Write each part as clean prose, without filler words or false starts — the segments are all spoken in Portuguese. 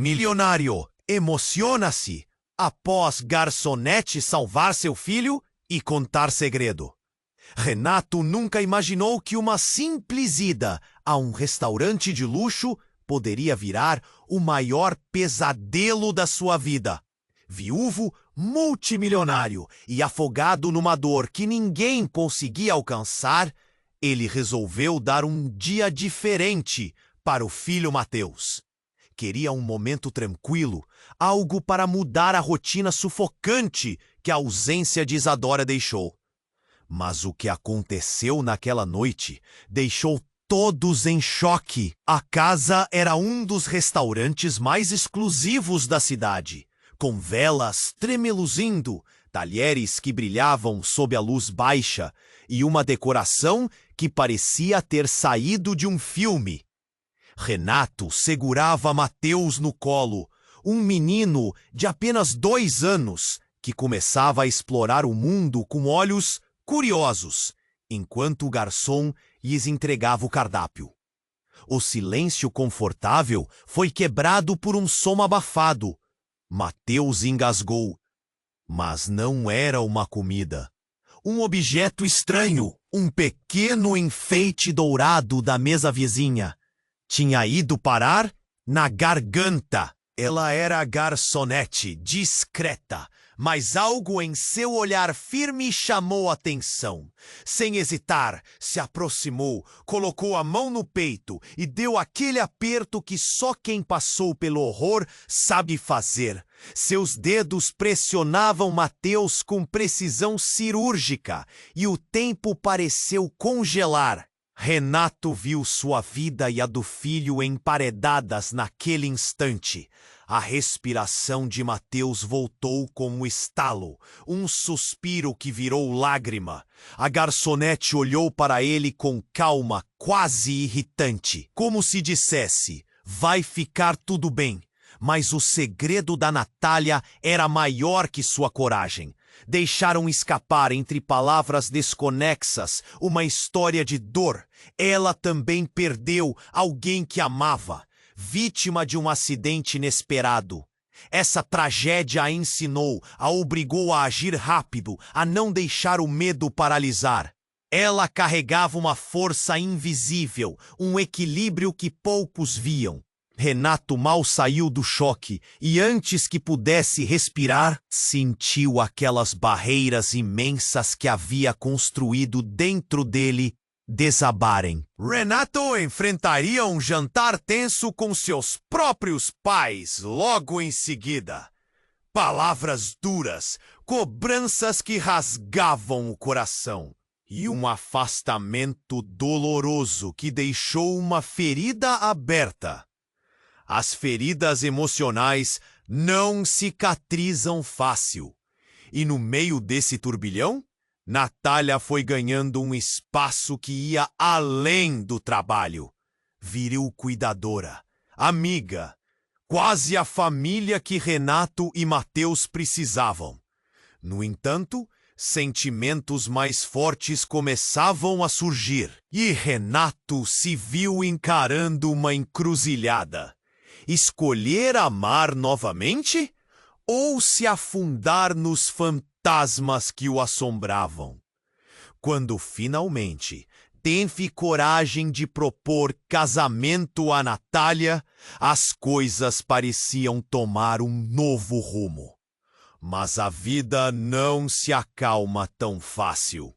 Milionário emociona-se após garçonete salvar seu filho e contar segredo. Renato nunca imaginou que uma simples ida a um restaurante de luxo poderia virar o maior pesadelo da sua vida. Viúvo, multimilionário e afogado numa dor que ninguém conseguia alcançar, ele resolveu dar um dia diferente para o filho Mateus. Queria um momento tranquilo, algo para mudar a rotina sufocante que a ausência de Isadora deixou. Mas o que aconteceu naquela noite deixou todos em choque. A casa era um dos restaurantes mais exclusivos da cidade, com velas tremeluzindo, talheres que brilhavam sob a luz baixa e uma decoração que parecia ter saído de um filme. Renato segurava Mateus no colo, um menino de apenas 2 anos que começava a explorar o mundo com olhos curiosos, enquanto o garçom lhes entregava o cardápio. O silêncio confortável foi quebrado por um som abafado. Mateus engasgou. Mas não era uma comida. Um objeto estranho, um pequeno enfeite dourado da mesa vizinha, tinha ido parar na garganta. Ela era garçonete, discreta, mas algo em seu olhar firme chamou a atenção. Sem hesitar, se aproximou, colocou a mão no peito e deu aquele aperto que só quem passou pelo horror sabe fazer. Seus dedos pressionavam Mateus com precisão cirúrgica e o tempo pareceu congelar. Renato viu sua vida e a do filho emparedadas naquele instante. A respiração de Mateus voltou com um estalo, um suspiro que virou lágrima. A garçonete olhou para ele com calma quase irritante, como se dissesse: vai ficar tudo bem. Mas o segredo da Natália era maior que sua coragem. Deixaram escapar entre palavras desconexas uma história de dor. Ela também perdeu alguém que amava, vítima de um acidente inesperado. Essa tragédia a ensinou, a obrigou a agir rápido, a não deixar o medo paralisar. Ela carregava uma força invisível, um equilíbrio que poucos viam. Renato mal saiu do choque e, antes que pudesse respirar, sentiu aquelas barreiras imensas que havia construído dentro dele desabarem. Renato enfrentaria um jantar tenso com seus próprios pais logo em seguida. Palavras duras, cobranças que rasgavam o coração. E um afastamento doloroso que deixou uma ferida aberta. As feridas emocionais não cicatrizam fácil. E no meio desse turbilhão, Natália foi ganhando um espaço que ia além do trabalho. Viril cuidadora, amiga, quase a família que Renato e Mateus precisavam. No entanto, sentimentos mais fortes começavam a surgir. E Renato se viu encarando uma encruzilhada. Escolher amar novamente ou se afundar nos fantasmas que o assombravam? Quando finalmente teve coragem de propor casamento a Natália, as coisas pareciam tomar um novo rumo. Mas a vida não se acalma tão fácil.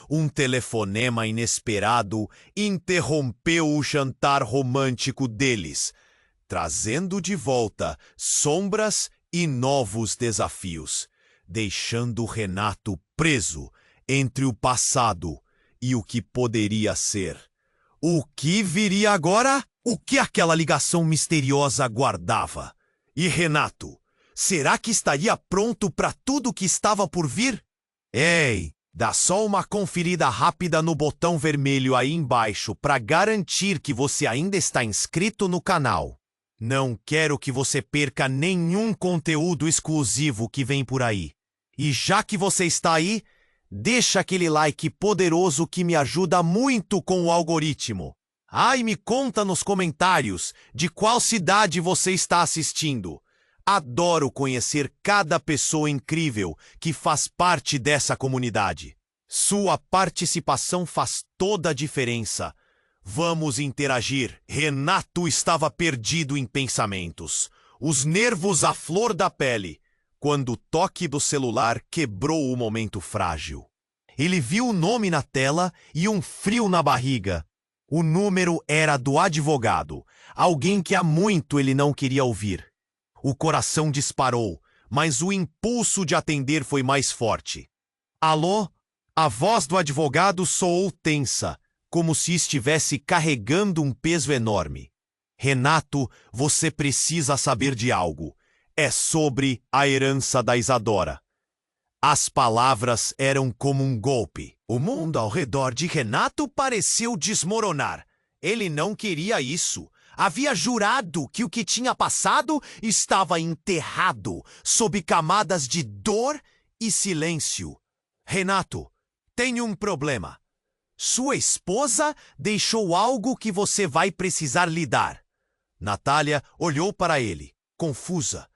Um telefonema inesperado interrompeu o jantar romântico deles, trazendo de volta sombras e novos desafios, deixando Renato preso entre o passado e o que poderia ser. O que viria agora? O que aquela ligação misteriosa aguardava? E Renato, será que estaria pronto para tudo que estava por vir? Ei, dá só uma conferida rápida no botão vermelho aí embaixo para garantir que você ainda está inscrito no canal. Não quero que você perca nenhum conteúdo exclusivo que vem por aí. E já que você está aí, deixa aquele like poderoso que me ajuda muito com o algoritmo. Ai, me conta nos comentários de qual cidade você está assistindo. Adoro conhecer cada pessoa incrível que faz parte dessa comunidade. Sua participação faz toda a diferença. Vamos interagir. Renato estava perdido em pensamentos, os nervos à flor da pele, quando o toque do celular quebrou o momento frágil. Ele viu o nome na tela e um frio na barriga. O número era do advogado, alguém que há muito ele não queria ouvir. O coração disparou, mas o impulso de atender foi mais forte. Alô? A voz do advogado soou tensa, como se estivesse carregando um peso enorme. Renato, você precisa saber de algo. É sobre a herança da Isadora. As palavras eram como um golpe. O mundo ao redor de Renato pareceu desmoronar. Ele não queria isso. Havia jurado que o que tinha passado estava enterrado sob camadas de dor e silêncio. Renato, tem um problema. Sua esposa deixou algo que você vai precisar lidar. Natália olhou para ele, confusa.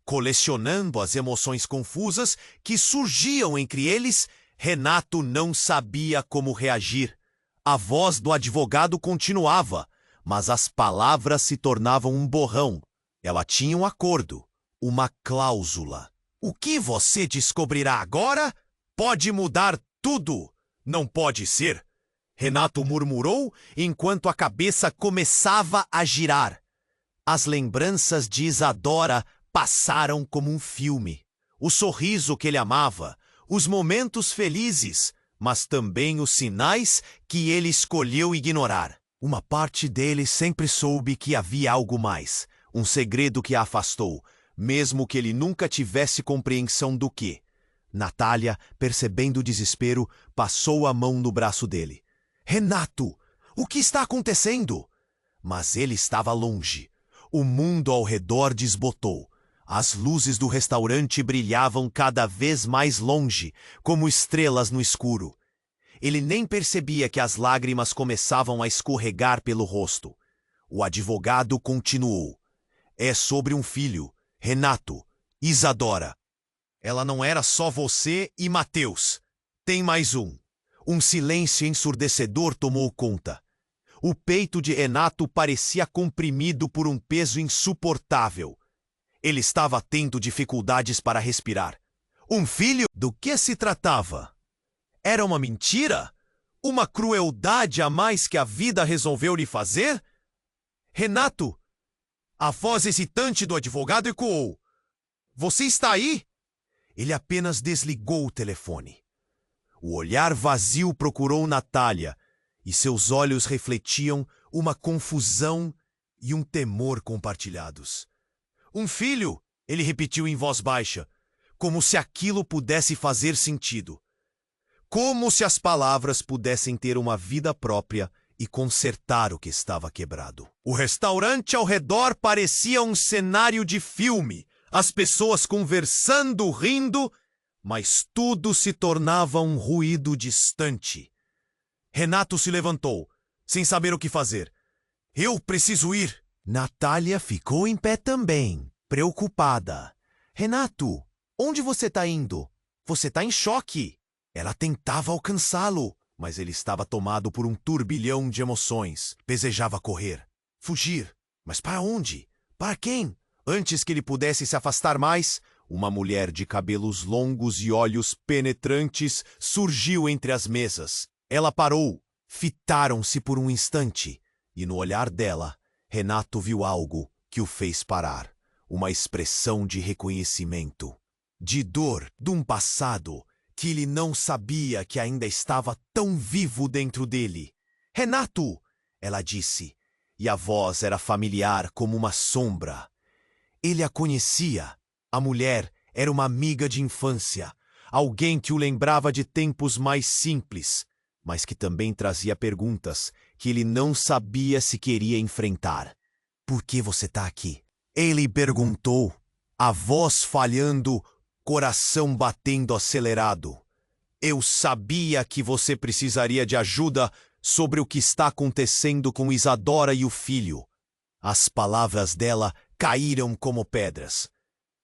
Colecionando as emoções confusas que surgiam entre eles, Renato não sabia como reagir. A voz do advogado continuava, mas as palavras se tornavam um borrão. Ela tinha um acordo, uma cláusula. O que você descobrirá agora pode mudar tudo. Não pode ser. Renato murmurou enquanto a cabeça começava a girar. As lembranças de Isadora passaram como um filme. O sorriso que ele amava, os momentos felizes, mas também os sinais que ele escolheu ignorar. Uma parte dele sempre soube que havia algo mais, um segredo que a afastou, mesmo que ele nunca tivesse compreensão do que. Natália, percebendo o desespero, passou a mão no braço dele. Renato, o que está acontecendo? Mas ele estava longe. O mundo ao redor desbotou. As luzes do restaurante brilhavam cada vez mais longe, como estrelas no escuro. Ele nem percebia que as lágrimas começavam a escorregar pelo rosto. O advogado continuou. É sobre um filho, Renato, Isadora. Ela não era só você e Mateus. Tem mais um. Um silêncio ensurdecedor tomou conta. O peito de Renato parecia comprimido por um peso insuportável. Ele estava tendo dificuldades para respirar. Um filho? Do que se tratava? Era uma mentira? Uma crueldade a mais que a vida resolveu lhe fazer? Renato! A voz hesitante do advogado ecoou. Você está aí? Ele apenas desligou o telefone. O olhar vazio procurou Natália, e seus olhos refletiam uma confusão e um temor compartilhados. Um filho, ele repetiu em voz baixa, como se aquilo pudesse fazer sentido. Como se as palavras pudessem ter uma vida própria e consertar o que estava quebrado. O restaurante ao redor parecia um cenário de filme, as pessoas conversando, rindo, mas tudo se tornava um ruído distante. Renato se levantou, sem saber o que fazer. Eu preciso ir. Natália ficou em pé também, preocupada. Renato, onde você está indo? Você está em choque. Ela tentava alcançá-lo, mas ele estava tomado por um turbilhão de emoções. Desejava correr, fugir. Mas para onde? Para quem? Antes que ele pudesse se afastar mais, uma mulher de cabelos longos e olhos penetrantes surgiu entre as mesas. Ela parou, fitaram-se por um instante, e no olhar dela, Renato viu algo que o fez parar. Uma expressão de reconhecimento, de dor, de um passado que ele não sabia que ainda estava tão vivo dentro dele. Renato! Ela disse, e a voz era familiar como uma sombra. Ele a conhecia. A mulher era uma amiga de infância, alguém que o lembrava de tempos mais simples, mas que também trazia perguntas que ele não sabia se queria enfrentar. Por que você está aqui? Ele perguntou, a voz falhando, coração batendo acelerado. Eu sabia que você precisaria de ajuda sobre o que está acontecendo com Isadora e o filho. As palavras dela caíram como pedras.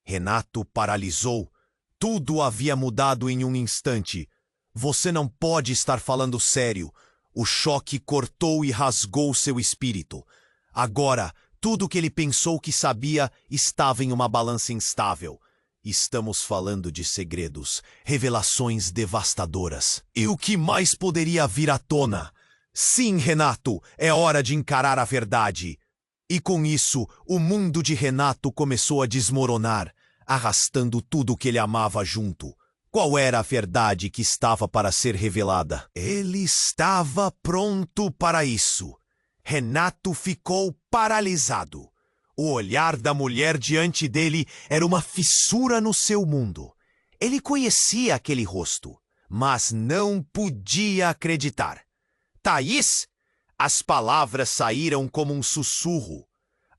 Renato paralisou. Tudo havia mudado em um instante. Você não pode estar falando sério. O choque cortou e rasgou seu espírito. Agora, tudo o que ele pensou que sabia estava em uma balança instável. Estamos falando de segredos, revelações devastadoras. E o que mais poderia vir à tona? Sim, Renato, é hora de encarar a verdade. E com isso, o mundo de Renato começou a desmoronar, arrastando tudo o que ele amava junto. Qual era a verdade que estava para ser revelada? Ele estava pronto para isso. Renato ficou paralisado. O olhar da mulher diante dele era uma fissura no seu mundo. Ele conhecia aquele rosto, mas não podia acreditar. Thaís? As palavras saíram como um sussurro.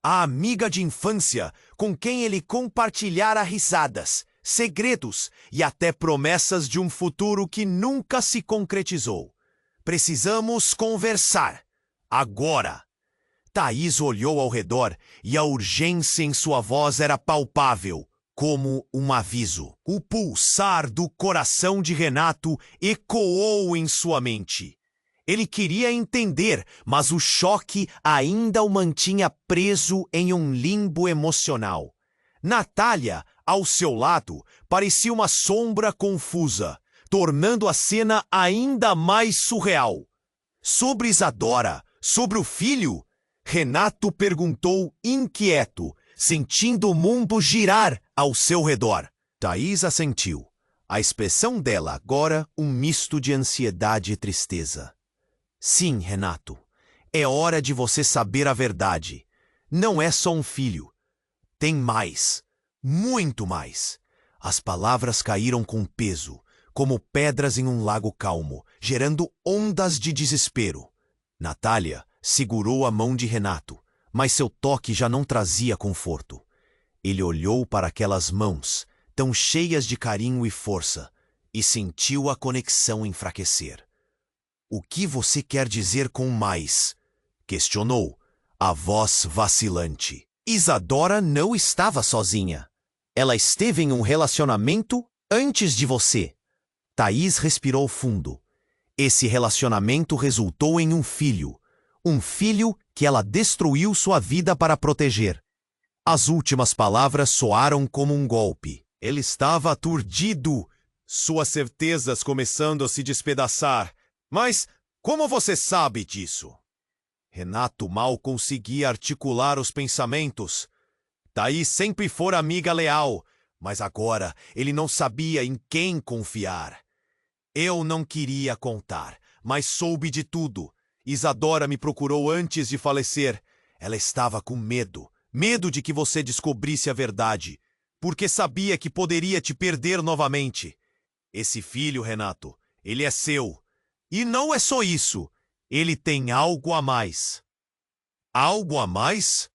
A amiga de infância com quem ele compartilhara risadas, segredos e até promessas de um futuro que nunca se concretizou. Precisamos conversar. Agora. Thaís olhou ao redor e a urgência em sua voz era palpável, como um aviso. O pulsar do coração de Renato ecoou em sua mente. Ele queria entender, mas o choque ainda o mantinha preso em um limbo emocional. Natália, ao seu lado, parecia uma sombra confusa, tornando a cena ainda mais surreal. Sobre Isadora, sobre o filho? Renato perguntou inquieto, sentindo o mundo girar ao seu redor. Thaís assentiu. A expressão dela agora um misto de ansiedade e tristeza. Sim, Renato. É hora de você saber a verdade. Não é só um filho. Tem mais. Muito mais. As palavras caíram com peso, como pedras em um lago calmo, gerando ondas de desespero. Natália segurou a mão de Renato, mas seu toque já não trazia conforto. Ele olhou para aquelas mãos, tão cheias de carinho e força, e sentiu a conexão enfraquecer. O que você quer dizer com mais? Questionou, a voz vacilante. Isadora não estava sozinha. Ela esteve em um relacionamento antes de você. Thaís respirou fundo. Esse relacionamento resultou em um filho. Um filho que ela destruiu sua vida para proteger. As últimas palavras soaram como um golpe. Ele estava aturdido, suas certezas começando a se despedaçar. Mas como você sabe disso? Renato mal conseguia articular os pensamentos. Thaís sempre fora amiga leal, mas agora ele não sabia em quem confiar. Eu não queria contar, mas soube de tudo. Isadora me procurou antes de falecer. Ela estava com medo. Medo de que você descobrisse a verdade, porque sabia que poderia te perder novamente. Esse filho, Renato, ele é seu. E não é só isso. Ele tem algo a mais. Algo a mais?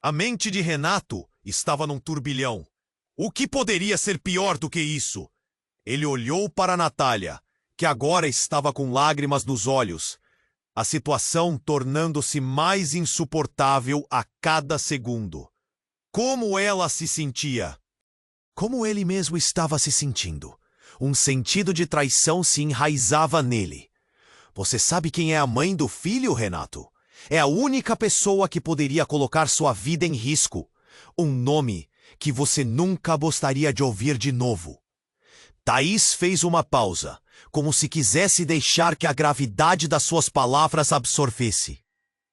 A mente de Renato estava num turbilhão. O que poderia ser pior do que isso? Ele olhou para Natália, que agora estava com lágrimas nos olhos. A situação tornando-se mais insuportável a cada segundo. Como ela se sentia? Como ele mesmo estava se sentindo. Um sentido de traição se enraizava nele. Você sabe quem é a mãe do filho, Renato? É a única pessoa que poderia colocar sua vida em risco. Um nome que você nunca gostaria de ouvir de novo. Thaís fez uma pausa, como se quisesse deixar que a gravidade das suas palavras absorvesse.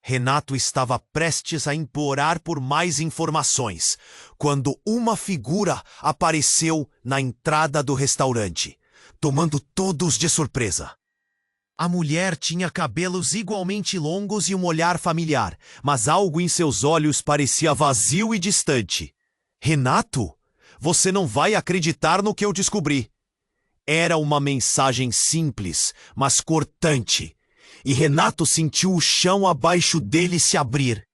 Renato estava prestes a implorar por mais informações, quando uma figura apareceu na entrada do restaurante, tomando todos de surpresa. A mulher tinha cabelos igualmente longos e um olhar familiar, mas algo em seus olhos parecia vazio e distante. Renato, você não vai acreditar no que eu descobri. Era uma mensagem simples, mas cortante, e Renato sentiu o chão abaixo dele se abrir.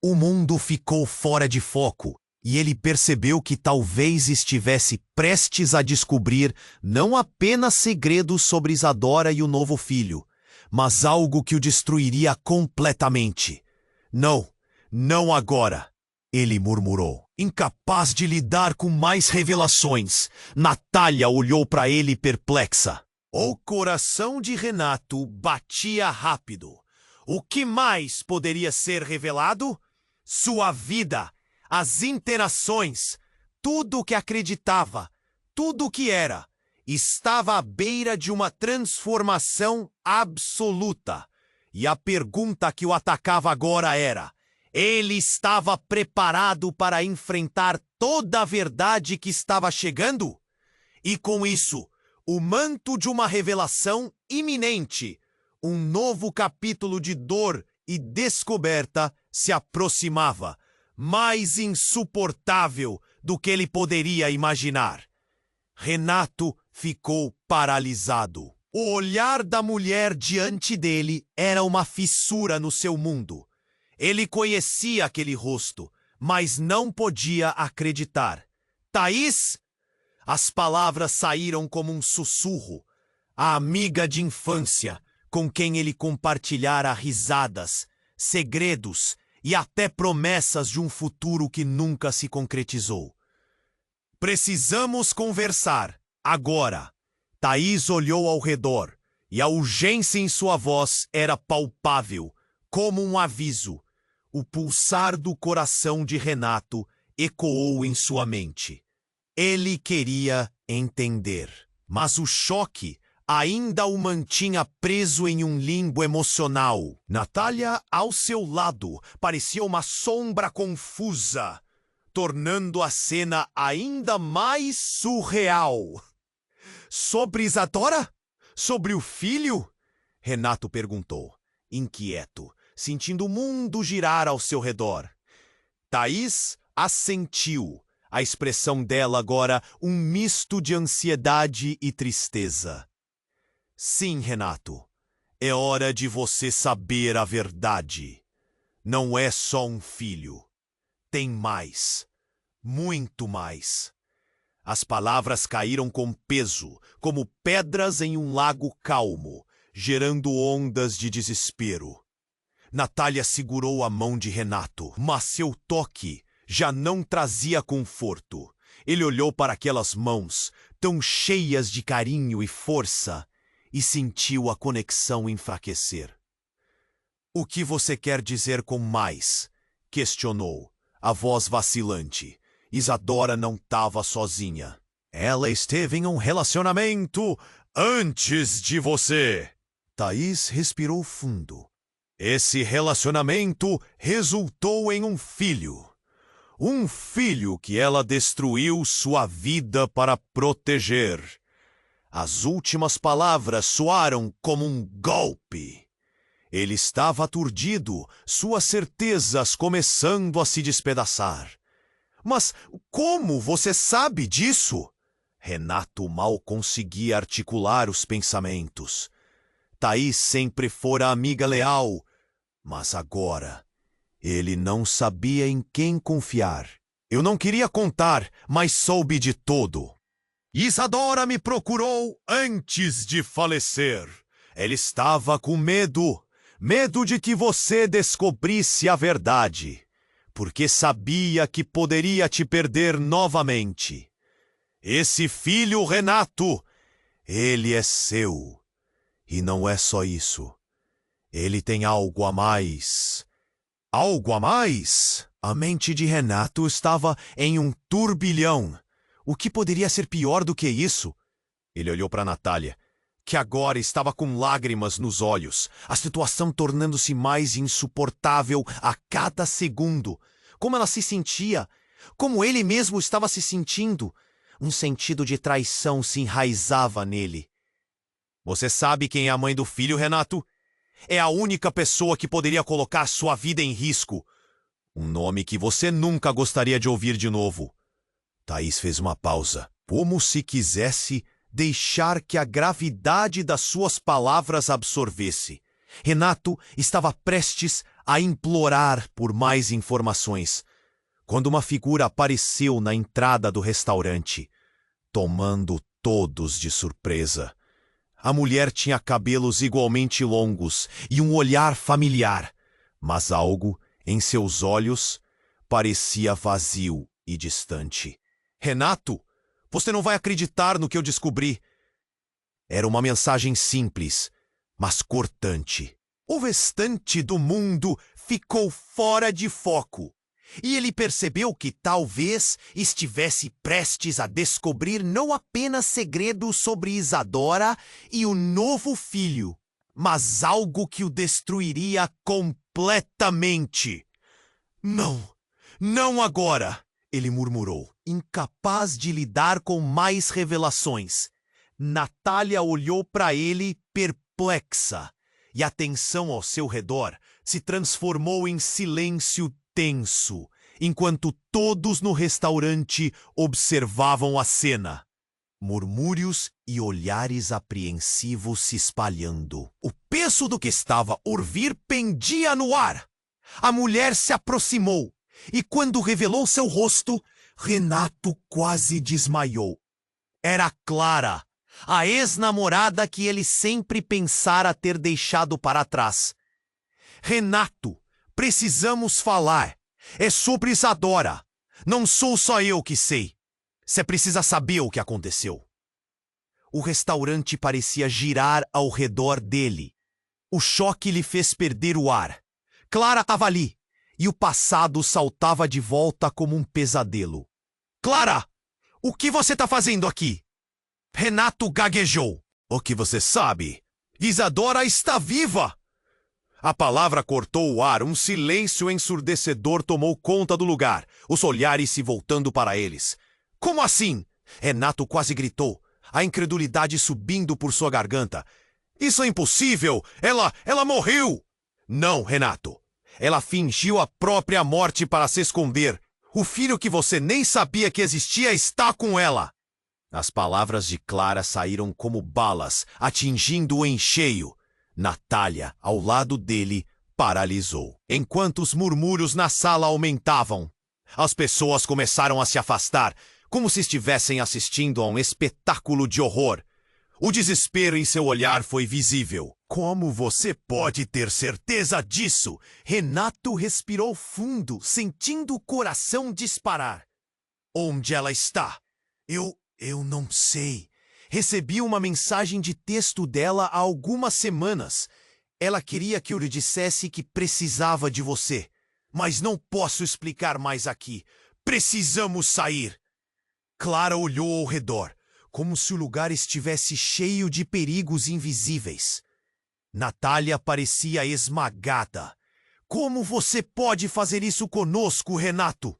O mundo ficou fora de foco, e ele percebeu que talvez estivesse prestes a descobrir não apenas segredos sobre Isadora e o novo filho, mas algo que o destruiria completamente. Não, não agora, ele murmurou. Incapaz de lidar com mais revelações, Natália olhou para ele perplexa. O coração de Renato batia rápido. O que mais poderia ser revelado? Sua vida, as interações, tudo o que acreditava, tudo o que era, estava à beira de uma transformação absoluta. E a pergunta que o atacava agora era: ele estava preparado para enfrentar toda a verdade que estava chegando? E com isso, o manto de uma revelação iminente, um novo capítulo de dor e descoberta se aproximava, mais insuportável do que ele poderia imaginar. Renato ficou paralisado. O olhar da mulher diante dele era uma fissura no seu mundo. Ele conhecia aquele rosto, mas não podia acreditar. Thaís? As palavras saíram como um sussurro. A amiga de infância, com quem ele compartilhara risadas, segredos e até promessas de um futuro que nunca se concretizou. Precisamos conversar, agora. Thaís olhou ao redor, e a urgência em sua voz era palpável, como um aviso. O pulsar do coração de Renato ecoou em sua mente. Ele queria entender, mas o choque ainda o mantinha preso em um limbo emocional. Natália, ao seu lado, parecia uma sombra confusa, tornando a cena ainda mais surreal. Sobre Isadora? Sobre o filho? Renato perguntou, inquieto, sentindo o mundo girar ao seu redor. Thaís assentiu, a expressão dela agora um misto de ansiedade e tristeza. Sim, Renato, é hora de você saber a verdade. Não é só um filho. Tem mais. Muito mais. As palavras caíram com peso, como pedras em um lago calmo, gerando ondas de desespero. Natália segurou a mão de Renato, mas seu toque já não trazia conforto. Ele olhou para aquelas mãos, tão cheias de carinho e força, e sentiu a conexão enfraquecer. O que você quer dizer com mais? Questionou, a voz vacilante. Isadora não estava sozinha. Ela esteve em um relacionamento antes de você. Thaís respirou fundo. Esse relacionamento resultou em um filho. Um filho que ela destruiu sua vida para proteger. As últimas palavras soaram como um golpe. Ele estava aturdido, suas certezas começando a se despedaçar. Mas como você sabe disso? Renato mal conseguia articular os pensamentos. Thaís sempre fora amiga leal, mas agora ele não sabia em quem confiar. Eu não queria contar, mas soube de tudo. Isadora me procurou antes de falecer. Ela estava com medo de que você descobrisse a verdade, porque sabia que poderia te perder novamente. Esse filho, Renato, ele é seu. E não é só isso. Ele tem algo a mais. Algo a mais? A mente de Renato estava em um turbilhão. O que poderia ser pior do que isso? Ele olhou para Natália, que agora estava com lágrimas nos olhos, a situação tornando-se mais insuportável a cada segundo. Como ela se sentia, como ele mesmo estava se sentindo. Um sentido de traição se enraizava nele. Você sabe quem é a mãe do filho, Renato? É a única pessoa que poderia colocar sua vida em risco. Um nome que você nunca gostaria de ouvir de novo. Thaís fez uma pausa, como se quisesse deixar que a gravidade das suas palavras absorvesse. Renato estava prestes a implorar por mais informações, quando uma figura apareceu na entrada do restaurante, tomando todos de surpresa. A mulher tinha cabelos igualmente longos e um olhar familiar, mas algo em seus olhos parecia vazio e distante. Renato, você não vai acreditar no que eu descobri. Era uma mensagem simples, mas cortante. O restante do mundo ficou fora de foco. E ele percebeu que talvez estivesse prestes a descobrir não apenas segredos sobre Isadora e o novo filho, mas algo que o destruiria completamente. Não, não agora, ele murmurou, incapaz de lidar com mais revelações. Natália olhou para ele perplexa, e a tensão ao seu redor se transformou em silêncio tenso, enquanto todos no restaurante observavam a cena. Murmúrios e olhares apreensivos se espalhando. O peso do que estava por vir pendia no ar. A mulher se aproximou, e quando revelou seu rosto, Renato quase desmaiou. Era Clara, a ex-namorada que ele sempre pensara ter deixado para trás. Renato, precisamos falar. É sobre Isadora. Não sou só eu que sei. Você precisa saber o que aconteceu. O restaurante parecia girar ao redor dele. O choque lhe fez perder o ar. Clara estava ali, e o passado saltava de volta como um pesadelo. Clara, o que você está fazendo aqui? Renato gaguejou. O que você sabe? Isadora está viva! A palavra cortou o ar, um silêncio ensurdecedor tomou conta do lugar, os olhares se voltando para eles. Como assim? Renato quase gritou, a incredulidade subindo por sua garganta. Isso é impossível! Ela morreu! Não, Renato. Ela fingiu a própria morte para se esconder. O filho que você nem sabia que existia está com ela. As palavras de Clara saíram como balas, atingindo-o em cheio. Natália, ao lado dele, paralisou. Enquanto os murmúrios na sala aumentavam, as pessoas começaram a se afastar, como se estivessem assistindo a um espetáculo de horror. O desespero em seu olhar foi visível. Como você pode ter certeza disso? Renato respirou fundo, sentindo o coração disparar. Onde ela está? Eu não sei. Recebi uma mensagem de texto dela há algumas semanas. Ela queria que eu lhe dissesse que precisava de você. Mas não posso explicar mais aqui. Precisamos sair. Clara olhou ao redor, como se o lugar estivesse cheio de perigos invisíveis. Natália parecia esmagada. Como você pode fazer isso conosco, Renato?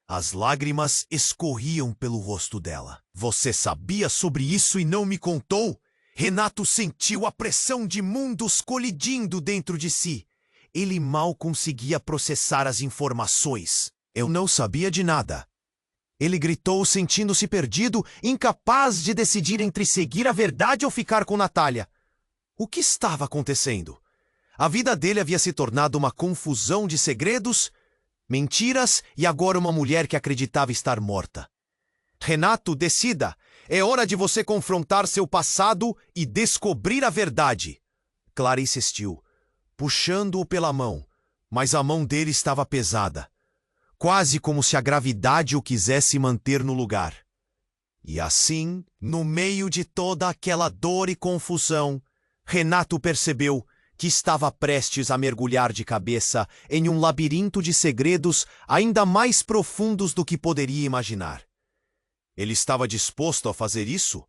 As lágrimas escorriam pelo rosto dela. Você sabia sobre isso e não me contou? Renato sentiu a pressão de mundos colidindo dentro de si. Ele mal conseguia processar as informações. Eu não sabia de nada. Ele gritou, sentindo-se perdido, incapaz de decidir entre seguir a verdade ou ficar com Natália. O que estava acontecendo? A vida dele havia se tornado uma confusão de segredos, mentiras e agora uma mulher que acreditava estar morta. Renato, decida. É hora de você confrontar seu passado e descobrir a verdade. Clara insistiu, puxando-o pela mão, mas a mão dele estava pesada, quase como se a gravidade o quisesse manter no lugar. E assim, no meio de toda aquela dor e confusão, Renato percebeu que estava prestes a mergulhar de cabeça em um labirinto de segredos ainda mais profundos do que poderia imaginar. Ele estava disposto a fazer isso?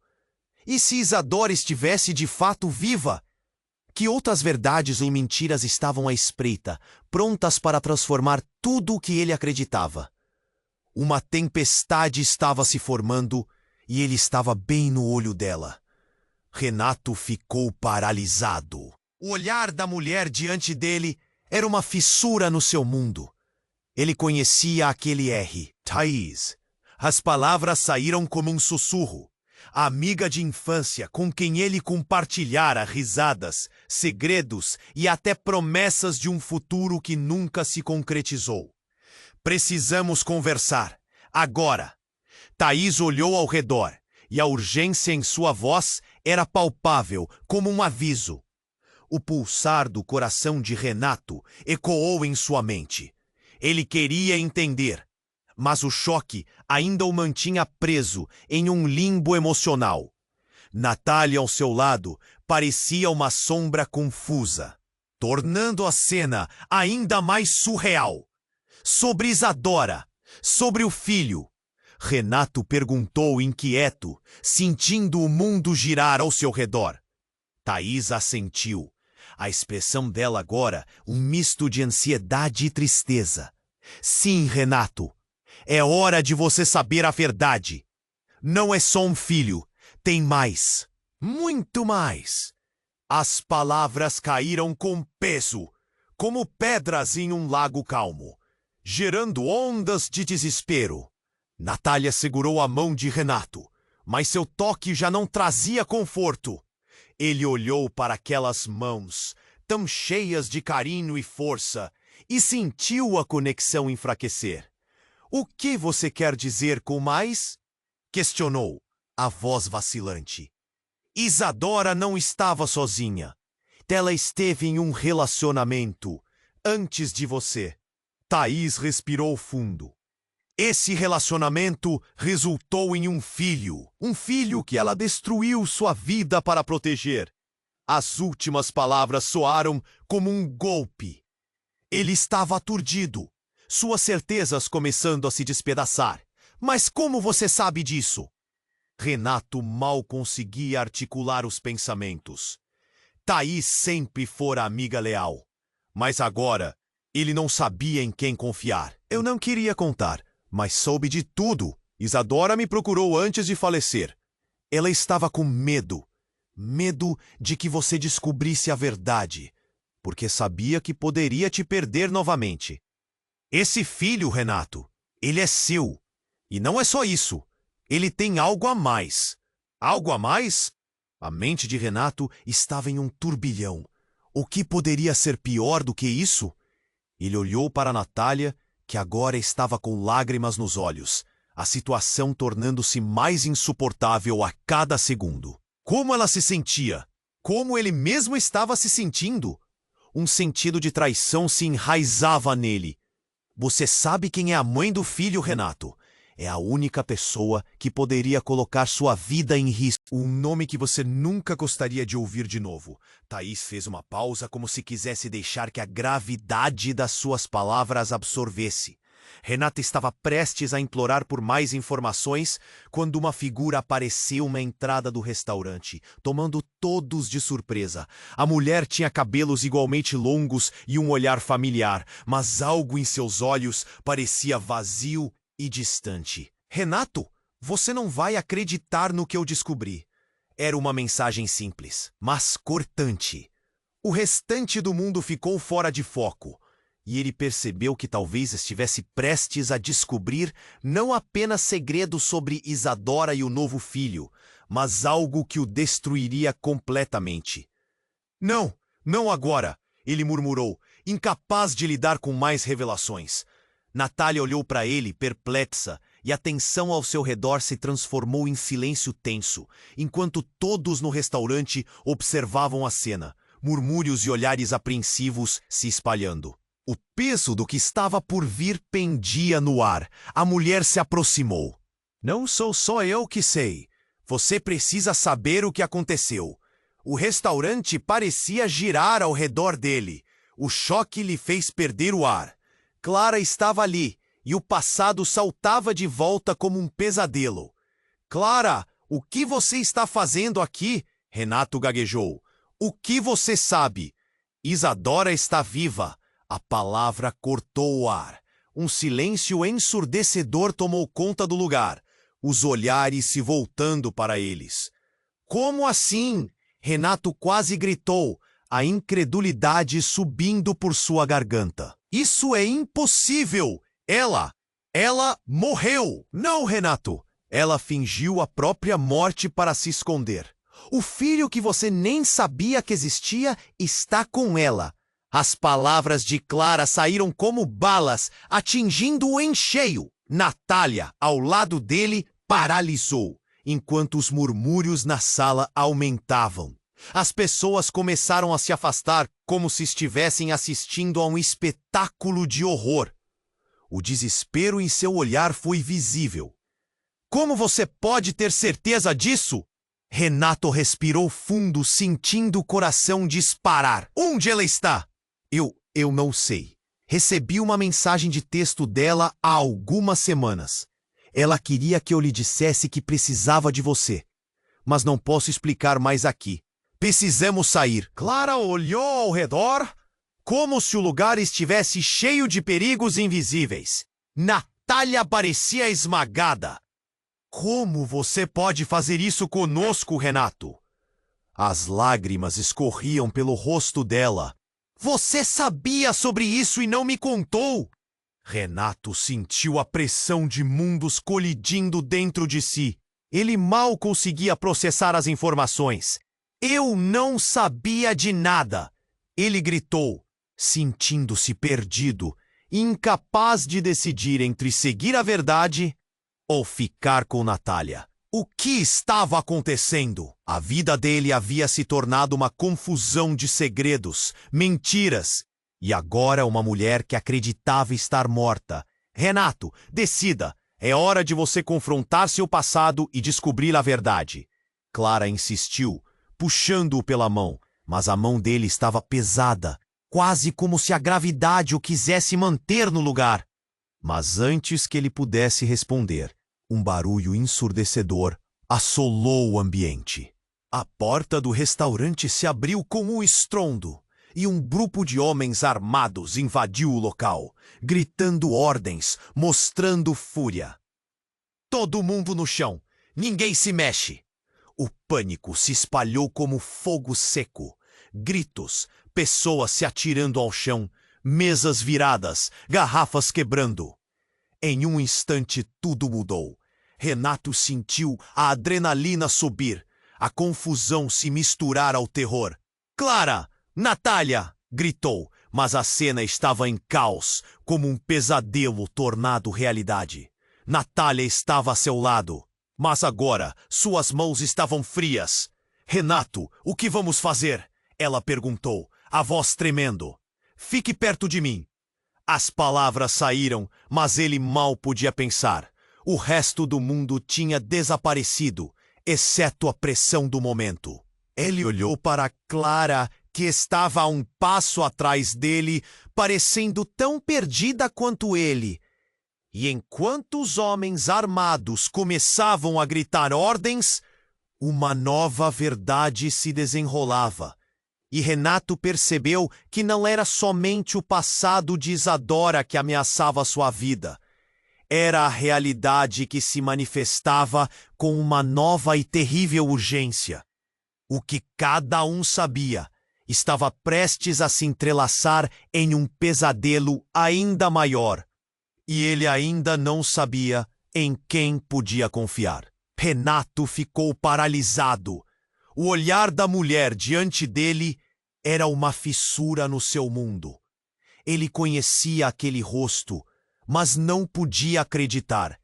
E se Isadora estivesse de fato viva? Que outras verdades e mentiras estavam à espreita, prontas para transformar tudo o que ele acreditava? Uma tempestade estava se formando e ele estava bem no olho dela. Renato ficou paralisado. O olhar da mulher diante dele era uma fissura no seu mundo. Ele conhecia aquele R. Thaís. As palavras saíram como um sussurro. A amiga de infância com quem ele compartilhara risadas, segredos e até promessas de um futuro que nunca se concretizou. Precisamos conversar. Agora. Thaís olhou ao redor e a urgência em sua voz era palpável como um aviso. O pulsar do coração de Renato ecoou em sua mente. Ele queria entender, mas o choque ainda o mantinha preso em um limbo emocional. Natália ao seu lado parecia uma sombra confusa, tornando a cena ainda mais surreal. Sobre Isadora, sobre o filho, Renato perguntou inquieto, sentindo o mundo girar ao seu redor. Thaís assentiu. A expressão dela agora, um misto de ansiedade e tristeza. Sim, Renato, é hora de você saber a verdade. Não é só um filho, tem mais, muito mais. As palavras caíram com peso, como pedras em um lago calmo, gerando ondas de desespero. Natália segurou a mão de Renato, mas seu toque já não trazia conforto. Ele olhou para aquelas mãos, tão cheias de carinho e força, e sentiu a conexão enfraquecer. O que você quer dizer com mais? Questionou, a voz vacilante. Isadora não estava sozinha. Ela esteve em um relacionamento antes de você. Thaís respirou fundo. Esse relacionamento resultou em um filho que ela destruiu sua vida para proteger. As últimas palavras soaram como um golpe. Ele estava aturdido, suas certezas começando a se despedaçar. Mas como você sabe disso? Renato mal conseguia articular os pensamentos. Thaís sempre fora amiga leal, mas agora ele não sabia em quem confiar. Eu não queria contar, mas soube de tudo. Isadora me procurou antes de falecer. Ela estava com medo. Medo de que você descobrisse a verdade, porque sabia que poderia te perder novamente. Esse filho, Renato, ele é seu. E não é só isso. Ele tem algo a mais. Algo a mais? A mente de Renato estava em um turbilhão. O que poderia ser pior do que isso? Ele olhou para Natália, que agora estava com lágrimas nos olhos, a situação tornando-se mais insuportável a cada segundo. Como ela se sentia? Como ele mesmo estava se sentindo? Um sentido de traição se enraizava nele. Você sabe quem é a mãe do filho, Renato? É a única pessoa que poderia colocar sua vida em risco. Um nome que você nunca gostaria de ouvir de novo. Thaís fez uma pausa como se quisesse deixar que a gravidade das suas palavras absorvesse. Renata estava prestes a implorar por mais informações quando uma figura apareceu na entrada do restaurante, tomando todos de surpresa. A mulher tinha cabelos igualmente longos e um olhar familiar, mas algo em seus olhos parecia vazio e distante. Renato, você não vai acreditar no que eu descobri. Era uma mensagem simples, mas cortante. O restante do mundo ficou fora de foco, e ele percebeu que talvez estivesse prestes a descobrir não apenas segredos sobre Isadora e o novo filho, mas algo que o destruiria completamente. Não, não agora, ele murmurou, incapaz de lidar com mais revelações. Natália olhou para ele, perplexa, e a tensão ao seu redor se transformou em silêncio tenso, enquanto todos no restaurante observavam a cena, murmúrios e olhares apreensivos se espalhando. O peso do que estava por vir pendia no ar. A mulher se aproximou. Não sou só eu que sei. Você precisa saber o que aconteceu. O restaurante parecia girar ao redor dele. O choque lhe fez perder o ar. Clara estava ali, e o passado saltava de volta como um pesadelo. Clara, o que você está fazendo aqui? Renato gaguejou. O que você sabe? Isadora está viva. A palavra cortou o ar. Um silêncio ensurdecedor tomou conta do lugar, os olhares se voltando para eles. Como assim? Renato quase gritou, a incredulidade subindo por sua garganta. Isso é impossível! Ela morreu! Não, Renato! Ela fingiu a própria morte para se esconder. O filho que você nem sabia que existia está com ela. As palavras de Clara saíram como balas, atingindo-o em cheio. Natália, ao lado dele, paralisou. enquanto os murmúrios na sala aumentavam. As pessoas começaram a se afastar como se estivessem assistindo a um espetáculo de horror. O desespero em seu olhar foi visível. Como você pode ter certeza disso? Renato respirou fundo, sentindo o coração disparar. Onde ela está? Eu não sei. Recebi uma mensagem de texto dela há algumas semanas. Ela queria que eu lhe dissesse que precisava de você. Mas não posso explicar mais aqui. Precisamos sair. Clara olhou ao redor, como se o lugar estivesse cheio de perigos invisíveis. Natália parecia esmagada. Como você pode fazer isso conosco, Renato? As lágrimas escorriam pelo rosto dela. Você sabia sobre isso e não me contou? Renato sentiu a pressão de mundos colidindo dentro de si. Ele mal conseguia processar as informações. Eu não sabia de nada. Ele gritou, sentindo-se perdido, incapaz de decidir entre seguir a verdade ou ficar com Natália. O que estava acontecendo? A vida dele havia se tornado uma confusão de segredos, mentiras, e agora uma mulher que acreditava estar morta. Renato, decida. É hora de você confrontar seu passado e descobrir a verdade. Clara insistiu, puxando-o pela mão, mas a mão dele estava pesada, quase como se a gravidade o quisesse manter no lugar. Mas antes que ele pudesse responder, um barulho ensurdecedor assolou o ambiente. A porta do restaurante se abriu com um estrondo, e um grupo de homens armados invadiu o local, gritando ordens, mostrando fúria. Todo mundo no chão, ninguém se mexe. O pânico se espalhou como fogo seco. Gritos, pessoas se atirando ao chão, mesas viradas, garrafas quebrando. Em um instante tudo mudou. Renato sentiu a adrenalina subir, a confusão se misturar ao terror. Clara! Natália! Gritou, mas a cena estava em caos, como um pesadelo tornado realidade. Natália estava a seu lado, mas agora suas mãos estavam frias. Renato, o que vamos fazer? Ela perguntou, a voz tremendo. Fique perto de mim. As palavras saíram, mas ele mal podia pensar. O resto do mundo tinha desaparecido, exceto a pressão do momento. Ele olhou para Clara, que estava a um passo atrás dele, parecendo tão perdida quanto ele. E enquanto os homens armados começavam a gritar ordens, uma nova verdade se desenrolava. E Renato percebeu que não era somente o passado de Isadora que ameaçava sua vida. Era a realidade que se manifestava com uma nova e terrível urgência. O que cada um sabia estava prestes a se entrelaçar em um pesadelo ainda maior. E ele ainda não sabia em quem podia confiar. Renato ficou paralisado. O olhar da mulher diante dele era uma fissura no seu mundo. Ele conhecia aquele rosto, mas não podia acreditar.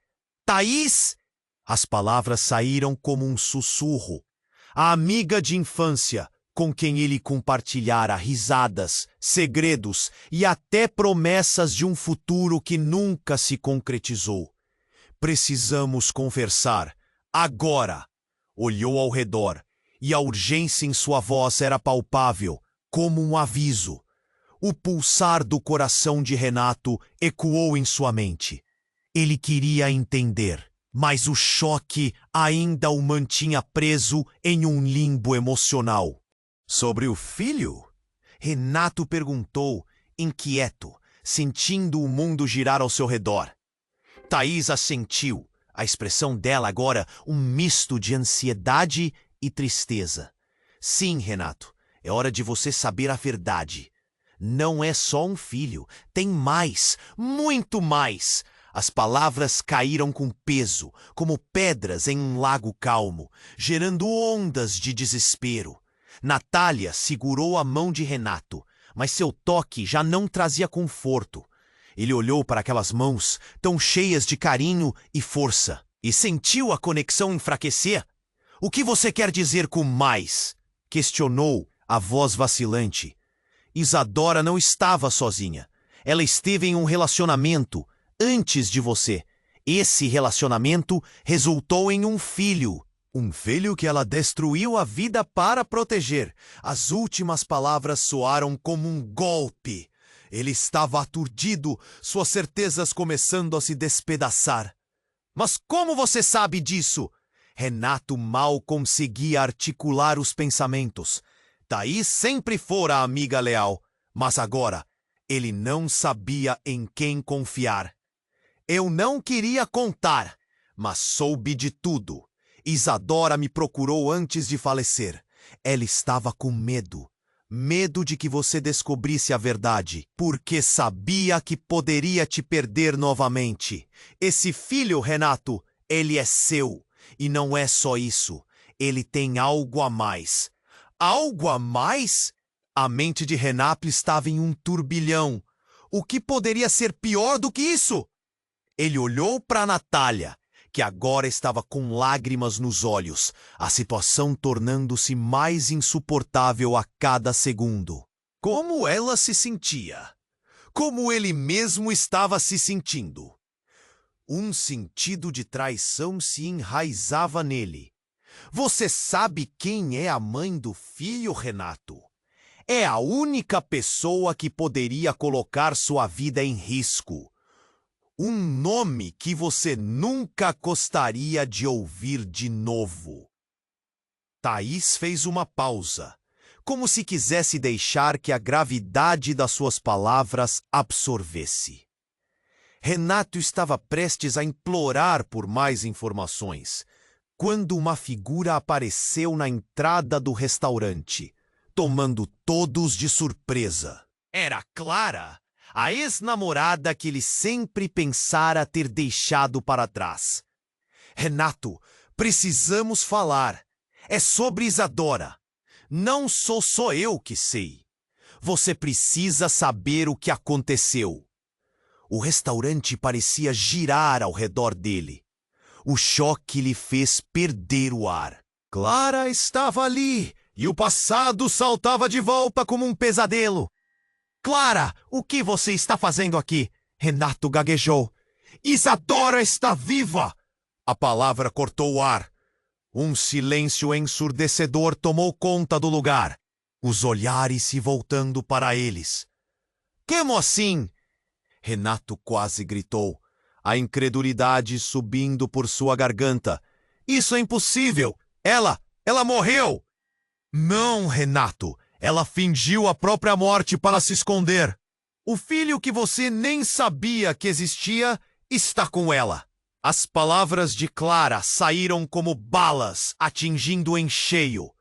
Thaís! As palavras saíram como um sussurro. A amiga de infância, com quem ele compartilhara risadas, segredos e até promessas de um futuro que nunca se concretizou. Precisamos conversar. Agora! Olhou ao redor, e a urgência em sua voz era palpável, como um aviso. O pulsar do coração de Renato ecoou em sua mente. Ele queria entender, mas o choque ainda o mantinha preso em um limbo emocional. Sobre o filho? Renato perguntou, inquieto, sentindo o mundo girar ao seu redor. Thaís assentiu, a expressão dela agora um misto de ansiedade e tristeza. Sim, Renato, é hora de você saber a verdade. Não é só um filho, tem mais, muito mais. As palavras caíram com peso, como pedras em um lago calmo, gerando ondas de desespero. Natália segurou a mão de Renato, mas seu toque já não trazia conforto. Ele olhou para aquelas mãos, tão cheias de carinho e força. E sentiu a conexão enfraquecer? O que você quer dizer com mais? Questionou a voz vacilante. Isadora não estava sozinha. Ela esteve em um relacionamento antes de você. Esse relacionamento resultou em um filho. Um filho que ela destruiu a vida para proteger. As últimas palavras soaram como um golpe. Ele estava aturdido, suas certezas começando a se despedaçar. Mas como você sabe disso? Renato mal conseguia articular os pensamentos. Thaís sempre fora a amiga leal, mas agora ele não sabia em quem confiar. Eu não queria contar, mas soube de tudo. Isadora me procurou antes de falecer. Ela estava com medo. Medo de que você descobrisse a verdade, porque sabia que poderia te perder novamente. Esse filho, Renato, ele é seu. E não é só isso. Ele tem algo a mais. Algo a mais? A mente de Renato estava em um turbilhão. O que poderia ser pior do que isso? Ele olhou para Natália, que agora estava com lágrimas nos olhos, a situação tornando-se mais insuportável a cada segundo. Como ela se sentia? Como ele mesmo estava se sentindo? Um sentido de traição se enraizava nele. Você sabe quem é a mãe do filho, Renato? É a única pessoa que poderia colocar sua vida em risco. Um nome que você nunca gostaria de ouvir de novo. Thaís fez uma pausa, como se quisesse deixar que a gravidade das suas palavras absorvesse. Renato estava prestes a implorar por mais informações, quando uma figura apareceu na entrada do restaurante, tomando todos de surpresa. Era Clara, a ex-namorada que ele sempre pensara ter deixado para trás. Renato, precisamos falar. É sobre Isadora. Não sou só eu que sei. Você precisa saber o que aconteceu. O restaurante parecia girar ao redor dele. O choque lhe fez perder o ar. Clara estava ali, e o passado saltava de volta como um pesadelo. Clara, o que você está fazendo aqui? Renato gaguejou. Isadora está viva! A palavra cortou o ar. Um silêncio ensurdecedor tomou conta do lugar, os olhares se voltando para eles. Como assim? Renato quase gritou, a incredulidade subindo por sua garganta. Isso é impossível! Ela morreu! Não, Renato! Ela fingiu a própria morte para se esconder. O filho que você nem sabia que existia está com ela. As palavras de Clara saíram como balas, atingindo em cheio.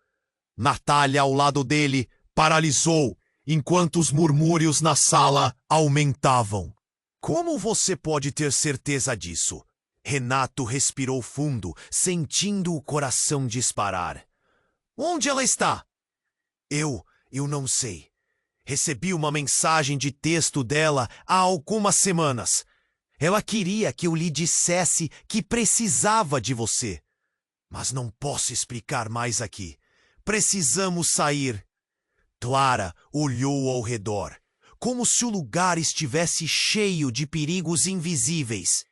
Natália, ao lado dele, paralisou, enquanto os murmúrios na sala aumentavam. Como você pode ter certeza disso? Renato respirou fundo, sentindo o coração disparar. Onde ela está? Eu não sei. Recebi uma mensagem de texto dela há algumas semanas. Ela queria que eu lhe dissesse que precisava de você. Mas não posso explicar mais aqui. Precisamos sair. Clara olhou ao redor, como se o lugar estivesse cheio de perigos invisíveis.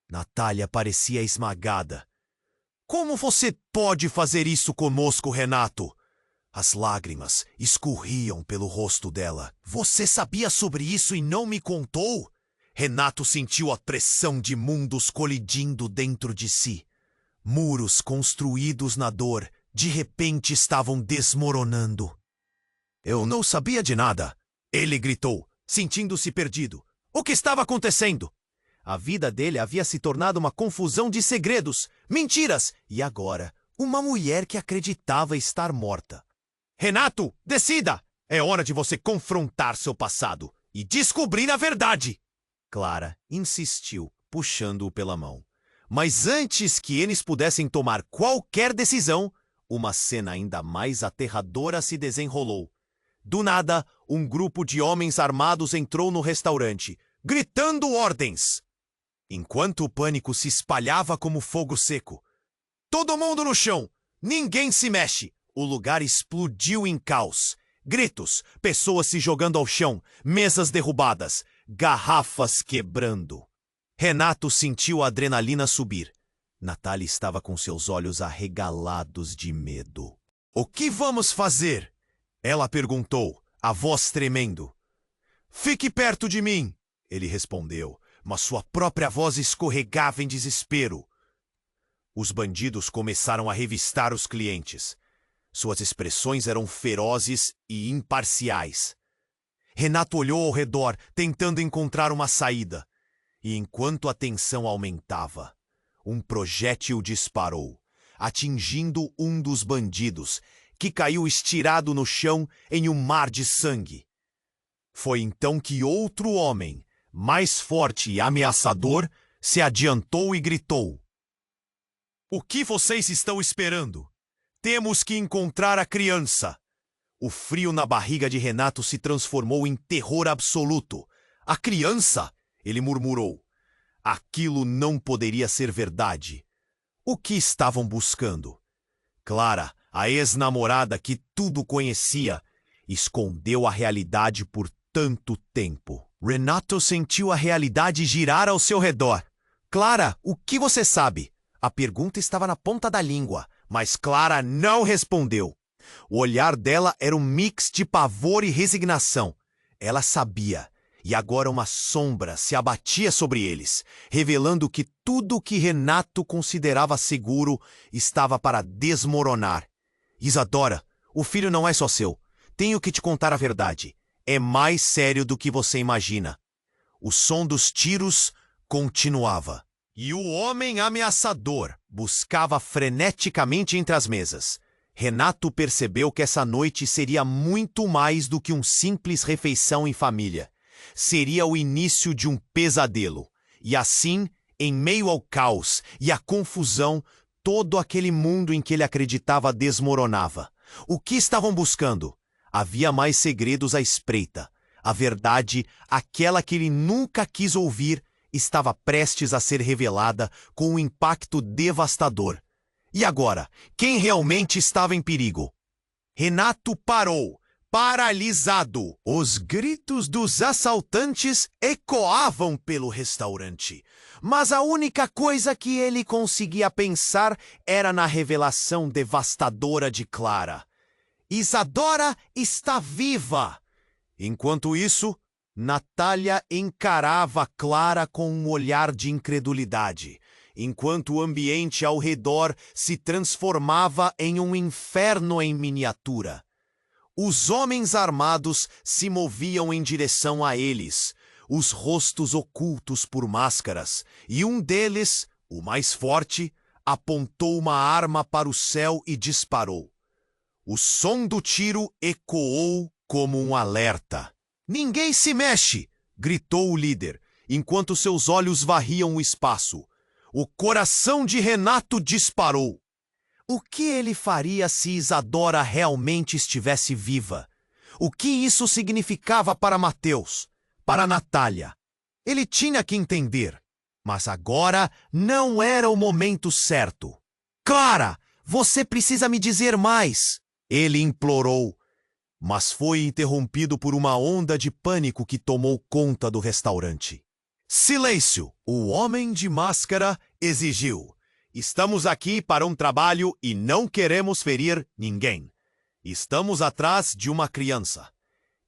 Natália parecia esmagada. Como você pode fazer isso conosco, Renato? As lágrimas escorriam pelo rosto dela. Você sabia sobre isso e não me contou? Renato sentiu a pressão de mundos colidindo dentro de si. Muros construídos na dor, de repente estavam desmoronando. Eu não sabia de nada, ele gritou, sentindo-se perdido. O que estava acontecendo? A vida dele havia se tornado uma confusão de segredos, mentiras, e agora, uma mulher que acreditava estar morta. Renato, decida! É hora de você confrontar seu passado e descobrir a verdade! Clara insistiu, puxando-o pela mão. Mas antes que eles pudessem tomar qualquer decisão, uma cena ainda mais aterradora se desenrolou. Do nada, um grupo de homens armados entrou no restaurante, gritando ordens. enquanto o pânico se espalhava como fogo seco. Todo mundo no chão! Ninguém se mexe! O lugar explodiu em caos. Gritos, pessoas se jogando ao chão, mesas derrubadas, garrafas quebrando. Renato sentiu a adrenalina subir. Natália estava com seus olhos arregalados de medo. O que vamos fazer? Ela perguntou, a voz tremendo. Fique perto de mim, ele respondeu, mas sua própria voz escorregava em desespero. Os bandidos começaram a revistar os clientes. Suas expressões eram ferozes e imparciais. Renato olhou ao redor, tentando encontrar uma saída. E enquanto a tensão aumentava, um projétil disparou, atingindo um dos bandidos, que caiu estirado no chão em um mar de sangue. Foi então que outro homem, mais forte e ameaçador, se adiantou e gritou. O que vocês estão esperando? Temos que encontrar a criança. O frio na barriga de Renato se transformou em terror absoluto. A criança? Ele murmurou. Aquilo não poderia ser verdade. O que estavam buscando? Clara, a ex-namorada que tudo conhecia, escondeu a realidade por tanto tempo. Renato sentiu a realidade girar ao seu redor. Clara, o que você sabe? A pergunta estava na ponta da língua, mas Clara não respondeu. O olhar dela era um mix de pavor e resignação. Ela sabia, e agora uma sombra se abatia sobre eles, revelando que tudo o que Renato considerava seguro estava para desmoronar. Isadora, o filho não é só seu. Tenho que te contar a verdade. É mais sério do que você imagina. O som dos tiros continuava. E o homem ameaçador buscava freneticamente entre as mesas. Renato percebeu que essa noite seria muito mais do que uma simples refeição em família. Seria o início de um pesadelo. E assim, em meio ao caos e à confusão, todo aquele mundo em que ele acreditava desmoronava. O que estavam buscando? Havia mais segredos à espreita. A verdade, aquela que ele nunca quis ouvir, estava prestes a ser revelada com um impacto devastador. E agora, quem realmente estava em perigo? Renato parou, paralisado. Os gritos dos assaltantes ecoavam pelo restaurante. Mas a única coisa que ele conseguia pensar era na revelação devastadora de Clara. Isadora está viva! Enquanto isso, Natália encarava Clara com um olhar de incredulidade, enquanto o ambiente ao redor se transformava em um inferno em miniatura. Os homens armados se moviam em direção a eles, os rostos ocultos por máscaras, e um deles, o mais forte, apontou uma arma para o céu e disparou. O som do tiro ecoou como um alerta. Ninguém se mexe! Gritou o líder, enquanto seus olhos varriam o espaço. O coração de Renato disparou. O que ele faria se Isadora realmente estivesse viva? O que isso significava para Mateus? Para Natália? Ele tinha que entender. Mas agora não era o momento certo. Clara, você precisa me dizer mais! Ele implorou, mas foi interrompido por uma onda de pânico que tomou conta do restaurante. Silêncio! O homem de máscara exigiu. Estamos aqui para um trabalho e não queremos ferir ninguém. Estamos atrás de uma criança.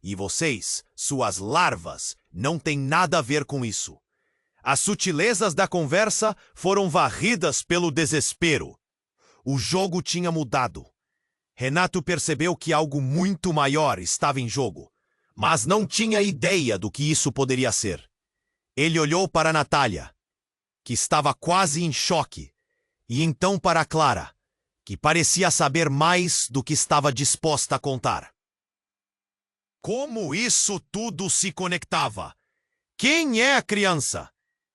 E vocês, suas larvas, não têm nada a ver com isso. As sutilezas da conversa foram varridas pelo desespero. O jogo tinha mudado. Renato percebeu que algo muito maior estava em jogo, mas não tinha ideia do que isso poderia ser. Ele olhou para Natália, que estava quase em choque, e então para Clara, que parecia saber mais do que estava disposta a contar. Como isso tudo se conectava? Quem é a criança?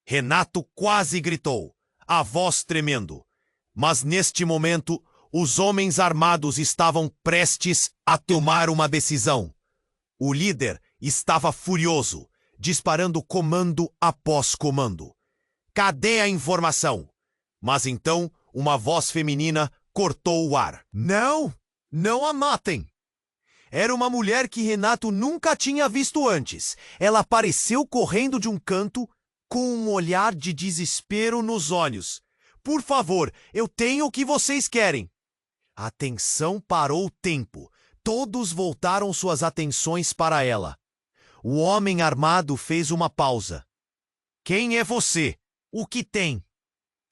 Renato quase gritou, a voz tremendo. Mas neste momento, os homens armados estavam prestes a tomar uma decisão. O líder estava furioso, disparando comando após comando. Cadê a informação? Mas então, uma voz feminina cortou o ar. Não, não a matem. Era uma mulher que Renato nunca tinha visto antes. Ela apareceu correndo de um canto com um olhar de desespero nos olhos. Por favor, eu tenho o que vocês querem. A tensão parou o tempo. Todos voltaram suas atenções para ela. O homem armado fez uma pausa. Quem é você? O que tem?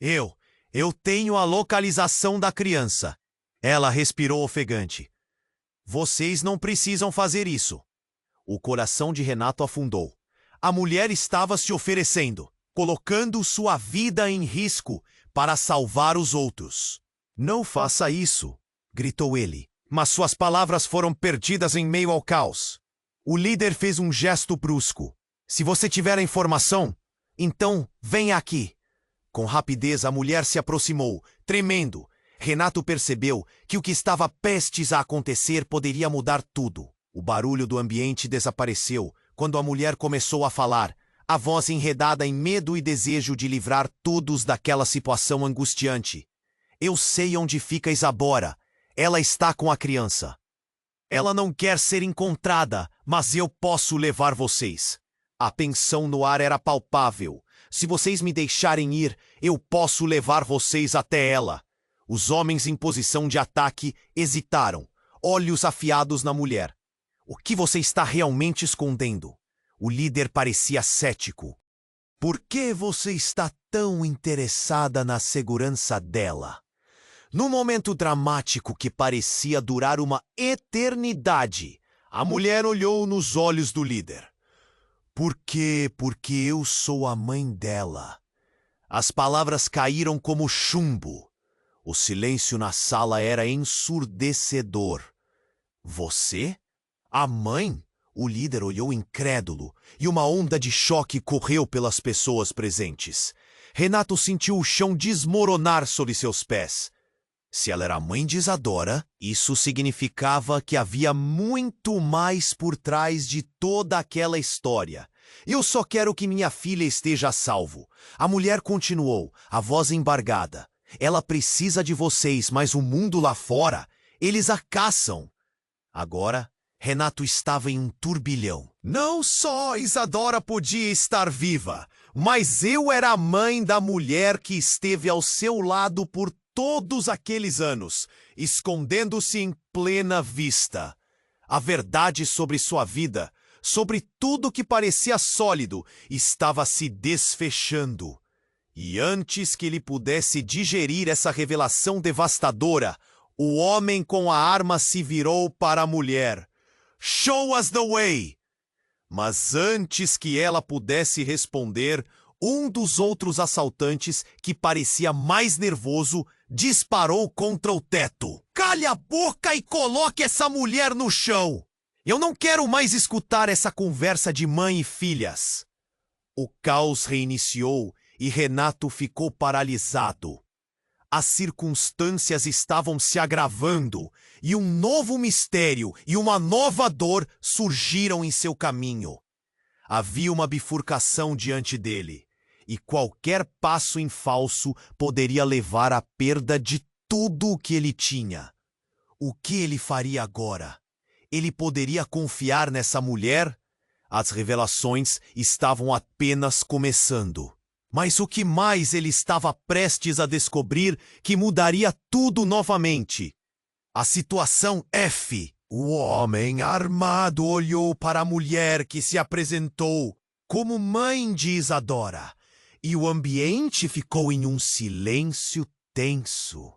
Eu tenho a localização da criança. Ela respirou ofegante. Vocês não precisam fazer isso. O coração de Renato afundou. A mulher estava se oferecendo, colocando sua vida em risco para salvar os outros. Não faça isso, gritou ele, mas suas palavras foram perdidas em meio ao caos. O líder fez um gesto brusco. Se você tiver a informação, então venha aqui. Com rapidez, a mulher se aproximou, tremendo. Renato percebeu que o que estava prestes a acontecer poderia mudar tudo. O barulho do ambiente desapareceu quando a mulher começou a falar, a voz enredada em medo e desejo de livrar todos daquela situação angustiante. Eu sei onde fica Isadora. Ela está com a criança. Ela não quer ser encontrada, mas eu posso levar vocês. A tensão no ar era palpável. Se vocês me deixarem ir, eu posso levar vocês até ela. Os homens em posição de ataque hesitaram, olhos afiados na mulher. O que você está realmente escondendo? O líder parecia cético. Por que você está tão interessada na segurança dela? No momento dramático que parecia durar uma eternidade, a mulher olhou nos olhos do líder. Por quê? Porque eu sou a mãe dela. As palavras caíram como chumbo. O silêncio na sala era ensurdecedor. Você? A mãe? O líder olhou incrédulo e uma onda de choque correu pelas pessoas presentes. Renato sentiu o chão desmoronar sob seus pés. Se ela era a mãe de Isadora, isso significava que havia muito mais por trás de toda aquela história. Eu só quero que minha filha esteja a salvo. A mulher continuou, a voz embargada. Ela precisa de vocês, mas o mundo lá fora, eles a caçam. Agora, Renato estava em um turbilhão. Não só Isadora podia estar viva, mas eu era a mãe da mulher que esteve ao seu lado por todos aqueles anos, escondendo-se em plena vista. A verdade sobre sua vida, sobre tudo que parecia sólido, estava se desfechando. E antes que ele pudesse digerir essa revelação devastadora, o homem com a arma se virou para a mulher. Show us the way! Mas antes que ela pudesse responder, um dos outros assaltantes, que parecia mais nervoso, disparou contra o teto. Calhe a boca e coloque essa mulher no chão! Eu não quero mais escutar essa conversa de mãe e filhas. O caos reiniciou e Renato ficou paralisado. As circunstâncias estavam se agravando e um novo mistério e uma nova dor surgiram em seu caminho. Havia uma bifurcação diante dele, e qualquer passo em falso poderia levar à perda de tudo o que ele tinha. O que ele faria agora? Ele poderia confiar nessa mulher? As revelações estavam apenas começando. Mas o que mais ele estava prestes a descobrir que mudaria tudo novamente? A situação F. O homem armado olhou para a mulher que se apresentou como mãe de Isadora, e o ambiente ficou em um silêncio tenso.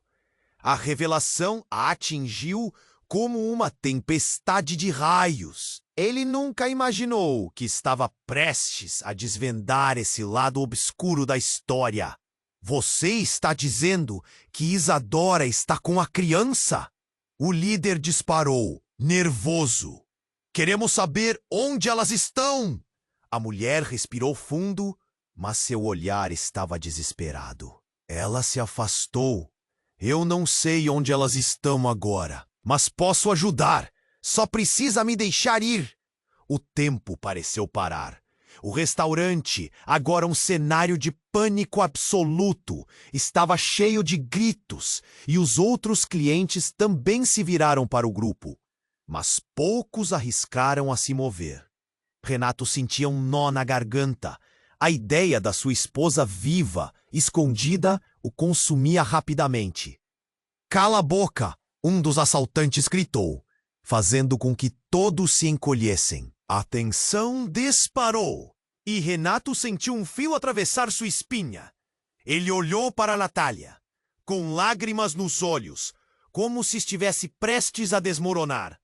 A revelação a atingiu como uma tempestade de raios. Ele nunca imaginou que estava prestes a desvendar esse lado obscuro da história. Você está dizendo que Isadora está com a criança? O líder disparou, nervoso. Queremos saber onde elas estão. A mulher respirou fundo, mas seu olhar estava desesperado. Ela se afastou. Eu não sei onde elas estão agora, mas posso ajudar. Só precisa me deixar ir. O tempo pareceu parar, O restaurante, agora um cenário de pânico absoluto, estava cheio de gritos e os outros clientes também se viraram para o grupo. Mas poucos arriscaram a se mover. Renato sentia um nó na garganta. A ideia da sua esposa viva, escondida, o consumia rapidamente. "Cala a boca!" um dos assaltantes gritou, fazendo com que todos se encolhessem. A tensão disparou e Renato sentiu um fio atravessar sua espinha. Ele olhou para Natália, com lágrimas nos olhos, como se estivesse prestes a desmoronar.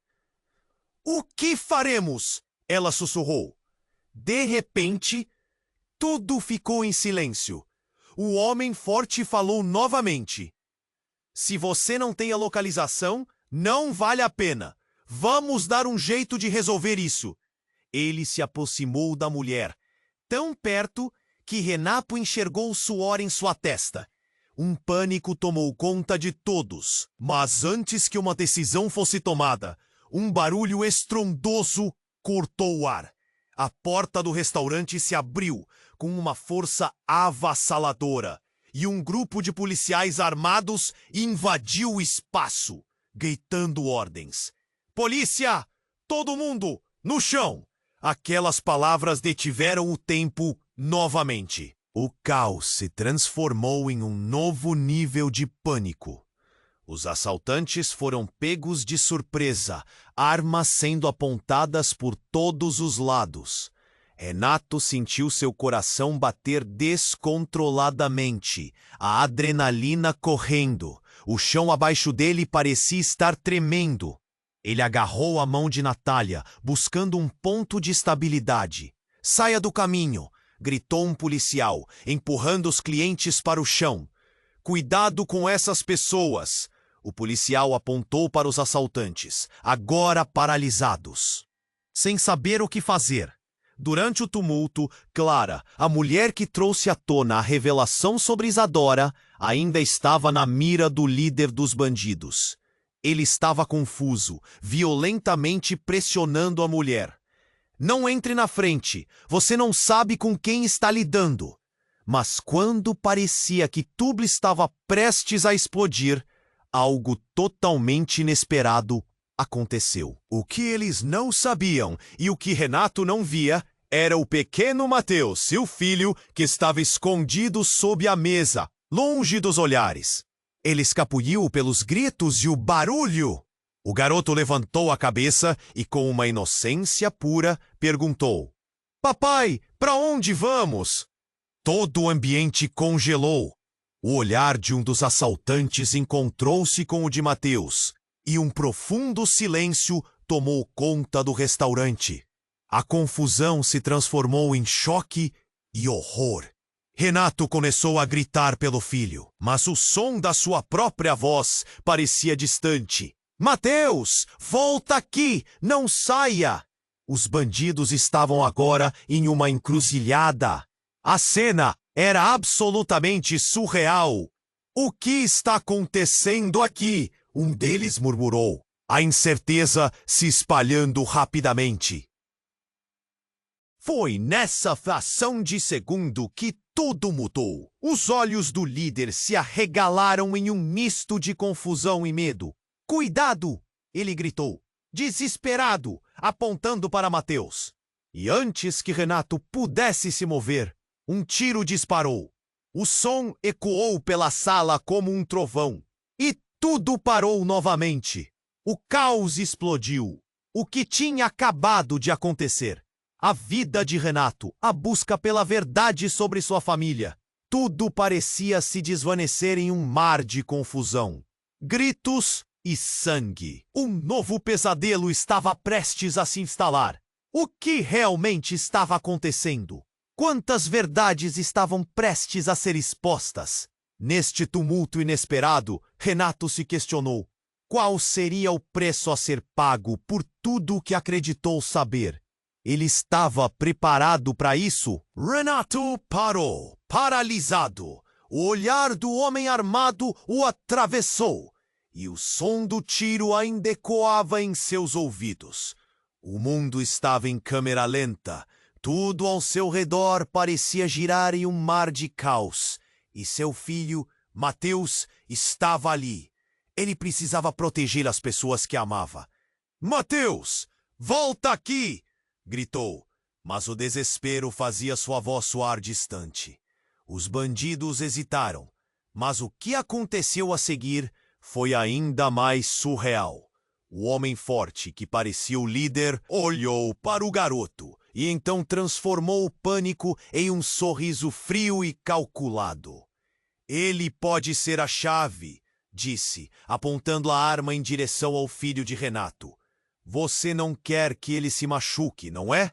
"O que faremos?" ela sussurrou. De repente, tudo ficou em silêncio. O homem forte falou novamente. "Se você não tem a localização, não vale a pena. Vamos dar um jeito de resolver isso." Ele se aproximou da mulher, tão perto que Renato enxergou o suor em sua testa. Um pânico tomou conta de todos, mas antes que uma decisão fosse tomada, um barulho estrondoso cortou o ar. A porta do restaurante se abriu com uma força avassaladora e um grupo de policiais armados invadiu o espaço, gritando ordens. "Polícia! Todo mundo! No chão!" Aquelas palavras detiveram o tempo novamente. O caos se transformou em um novo nível de pânico. Os assaltantes foram pegos de surpresa, armas sendo apontadas por todos os lados. Renato sentiu seu coração bater descontroladamente, a adrenalina correndo. O chão abaixo dele parecia estar tremendo. Ele agarrou a mão de Natália, buscando um ponto de estabilidade. "Saia do caminho!" gritou um policial, empurrando os clientes para o chão. "Cuidado com essas pessoas!" O policial apontou para os assaltantes, agora paralisados, sem saber o que fazer. Durante o tumulto, Clara, a mulher que trouxe à tona a revelação sobre Isadora, ainda estava na mira do líder dos bandidos. Ele estava confuso, violentamente pressionando a mulher. "Não entre na frente, você não sabe com quem está lidando." Mas quando parecia que tudo estava prestes a explodir, algo totalmente inesperado aconteceu. O que eles não sabiam e o que Renato não via era o pequeno Mateus, seu filho, que estava escondido sob a mesa, longe dos olhares. Ele escapuliu pelos gritos e o barulho. O garoto levantou a cabeça e, com uma inocência pura, perguntou: "Papai, para onde vamos?" Todo o ambiente congelou. O olhar de um dos assaltantes encontrou-se com o de Mateus, e um profundo silêncio tomou conta do restaurante. A confusão se transformou em choque e horror. Renato começou a gritar pelo filho, mas o som da sua própria voz parecia distante. "Mateus, volta aqui! Não saia!" Os bandidos estavam agora em uma encruzilhada. A cena era absolutamente surreal. "O que está acontecendo aqui?" um deles murmurou, a incerteza se espalhando rapidamente. Foi nessa fração de segundo que tudo mudou. Os olhos do líder se arregalaram em um misto de confusão e medo. "Cuidado!" ele gritou, desesperado, apontando para Mateus. E antes que Renato pudesse se mover, um tiro disparou. O som ecoou pela sala como um trovão. E tudo parou novamente. O caos explodiu. O que tinha acabado de acontecer? A vida de Renato, a busca pela verdade sobre sua família. Tudo parecia se desvanecer em um mar de confusão. Gritos e sangue. Um novo pesadelo estava prestes a se instalar. O que realmente estava acontecendo? Quantas verdades estavam prestes a ser expostas? Neste tumulto inesperado, Renato se questionou: qual seria o preço a ser pago por tudo o que acreditou saber? Ele estava preparado para isso? Renato parou, paralisado. O olhar do homem armado o atravessou, e o som do tiro ainda ecoava em seus ouvidos. O mundo estava em câmera lenta. Tudo ao seu redor parecia girar em um mar de caos, e seu filho, Mateus, estava ali. Ele precisava proteger as pessoas que amava. Mateus, volta aqui! Gritou, mas o desespero fazia sua voz soar distante. Os bandidos hesitaram, mas o que aconteceu a seguir foi ainda mais surreal. O homem forte, que parecia o líder, olhou para o garoto e então transformou o pânico em um sorriso frio e calculado. Ele pode ser a chave, disse, apontando a arma em direção ao filho de Renato. Você não quer que ele se machuque, não é?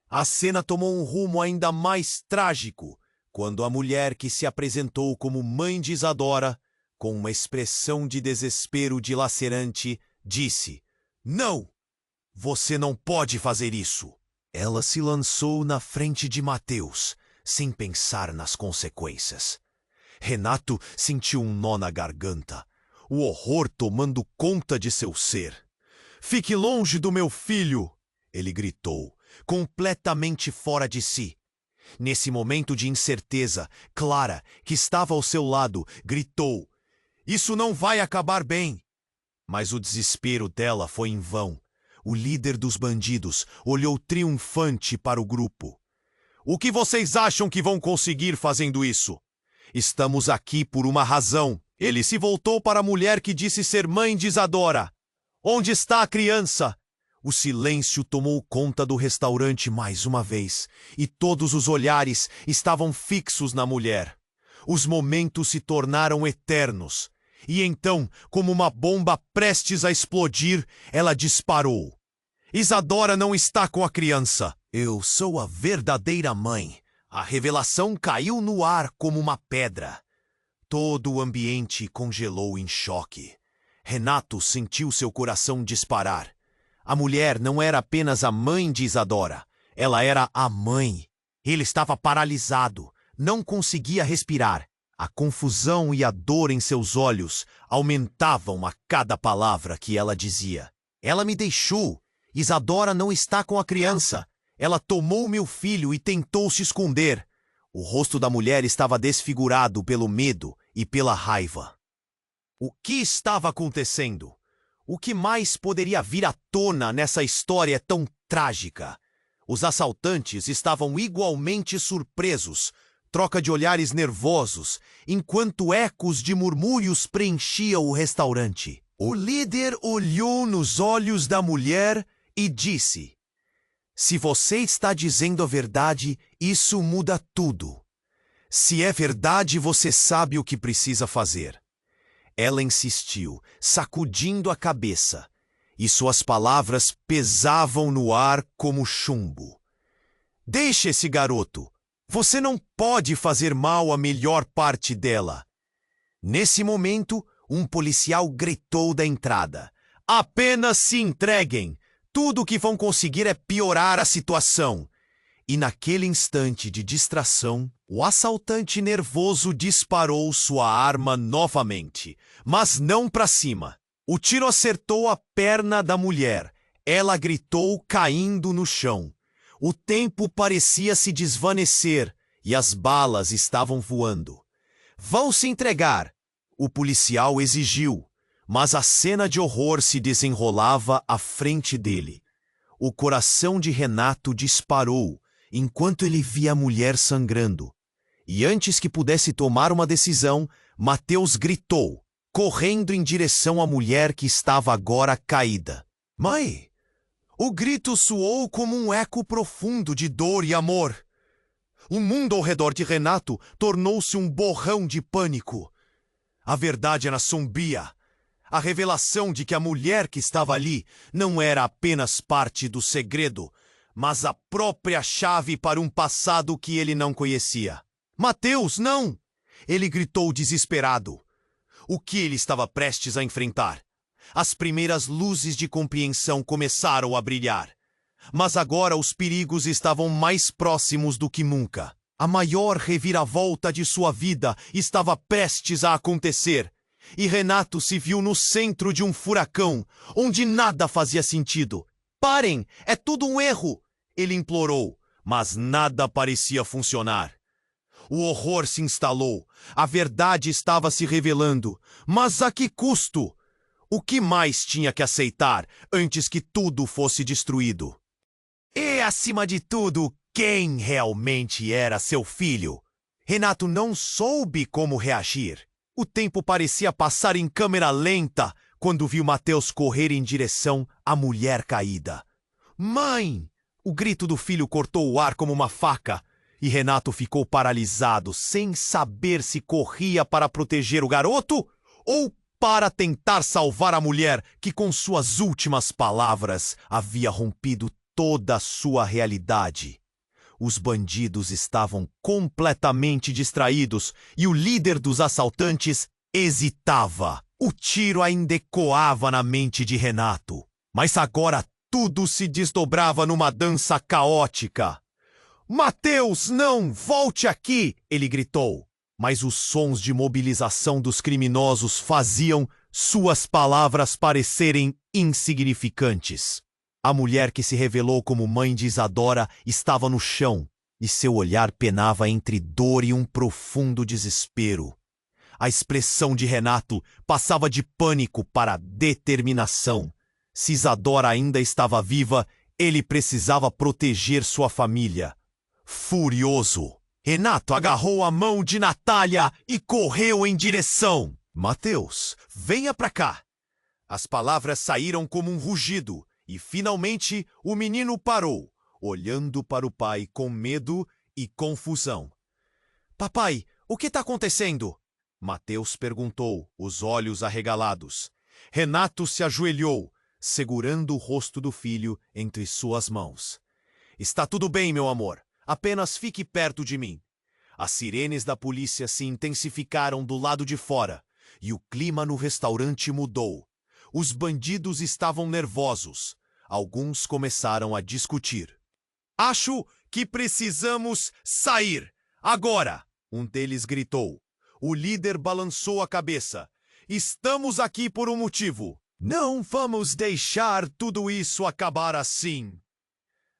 A cena tomou um rumo ainda mais trágico, quando a mulher que se apresentou como mãe de Isadora, com uma expressão de desespero dilacerante, disse: Não! Você não pode fazer isso! Ela se lançou na frente de Mateus, sem pensar nas consequências. Renato sentiu um nó na garganta, o horror tomando conta de seu ser. Fique longe do meu filho! Ele gritou, completamente fora de si. Nesse momento de incerteza, Clara, que estava ao seu lado, gritou: Isso não vai acabar bem! Mas o desespero dela foi em vão. O líder dos bandidos olhou triunfante para o grupo. O que vocês acham que vão conseguir fazendo isso? Estamos aqui por uma razão. Ele se voltou para a mulher que disse ser mãe de Isadora. Onde está a criança? O silêncio tomou conta do restaurante mais uma vez, e todos os olhares estavam fixos na mulher. Os momentos se tornaram eternos. E então, como uma bomba prestes a explodir, ela disparou. Isadora não está com a criança. Eu sou a verdadeira mãe. A revelação caiu no ar como uma pedra. Todo o ambiente congelou em choque. Renato sentiu seu coração disparar. A mulher não era apenas a mãe de Isadora. Ela era a mãe. Ele estava paralisado. Não conseguia respirar. A confusão e a dor em seus olhos aumentavam a cada palavra que ela dizia. Ela me deixou. Isadora não está com a criança. Ela tomou meu filho e tentou se esconder. O rosto da mulher estava desfigurado pelo medo e pela raiva. O que estava acontecendo? O que mais poderia vir à tona nessa história tão trágica? Os assaltantes estavam igualmente surpresos. Troca de olhares nervosos, enquanto ecos de murmúrios preenchiam o restaurante. O líder olhou nos olhos da mulher e disse: Se você está dizendo a verdade, isso muda tudo. Se é verdade, você sabe o que precisa fazer. Ela insistiu, sacudindo a cabeça, e suas palavras pesavam no ar como chumbo. Deixe esse garoto. Você não pode fazer mal à melhor parte dela. Nesse momento, um policial gritou da entrada: Apenas se entreguem! Tudo o que vão conseguir é piorar a situação. E naquele instante de distração, o assaltante nervoso disparou sua arma novamente, mas não para cima. O tiro acertou a perna da mulher. Ela gritou, caindo no chão. O tempo parecia se desvanecer e as balas estavam voando. Vão se entregar, o policial exigiu, mas a cena de horror se desenrolava à frente dele. O coração de Renato disparou enquanto ele via a mulher sangrando. E antes que pudesse tomar uma decisão, Mateus gritou, correndo em direção à mulher que estava agora caída: Mãe! O grito soou como um eco profundo de dor e amor. O mundo ao redor de Renato tornou-se um borrão de pânico. A verdade era sombria. A revelação de que a mulher que estava ali não era apenas parte do segredo, mas a própria chave para um passado que ele não conhecia. Mateus, não! Ele gritou desesperado. O que ele estava prestes a enfrentar? As primeiras luzes de compreensão começaram a brilhar. Mas agora os perigos estavam mais próximos do que nunca. A maior reviravolta de sua vida estava prestes a acontecer. E Renato se viu no centro de um furacão, onde nada fazia sentido. Parem! É tudo um erro! Ele implorou, mas nada parecia funcionar. O horror se instalou. A verdade estava se revelando. Mas a que custo? O que mais tinha que aceitar antes que tudo fosse destruído? E, acima de tudo, quem realmente era seu filho? Renato não soube como reagir. O tempo parecia passar em câmera lenta quando viu Mateus correr em direção à mulher caída. Mãe! O grito do filho cortou o ar como uma faca. E Renato ficou paralisado, sem saber se corria para proteger o garoto ou para tentar salvar a mulher que, com suas últimas palavras, havia rompido toda a sua realidade. Os bandidos estavam completamente distraídos e o líder dos assaltantes hesitava. O tiro ainda ecoava na mente de Renato, mas agora tudo se desdobrava numa dança caótica. Mateus, não! Volte aqui! Ele gritou. Mas os sons de mobilização dos criminosos faziam suas palavras parecerem insignificantes. A mulher que se revelou como mãe de Isadora estava no chão e seu olhar penava entre dor e um profundo desespero. A expressão de Renato passava de pânico para determinação. Se Isadora ainda estava viva, ele precisava proteger sua família. Furioso, Renato agarrou a mão de Natália e correu em direção. Mateus, venha pra cá. As palavras saíram como um rugido e, finalmente, o menino parou, olhando para o pai com medo e confusão. Papai, o que está acontecendo? Mateus perguntou, os olhos arregalados. Renato se ajoelhou, segurando o rosto do filho entre suas mãos. Está tudo bem, meu amor. Apenas fique perto de mim. As sirenes da polícia se intensificaram do lado de fora e o clima no restaurante mudou. Os bandidos estavam nervosos. Alguns começaram a discutir. Acho que precisamos sair. Agora! Um deles gritou. O líder balançou a cabeça. Estamos aqui por um motivo. Não vamos deixar tudo isso acabar assim.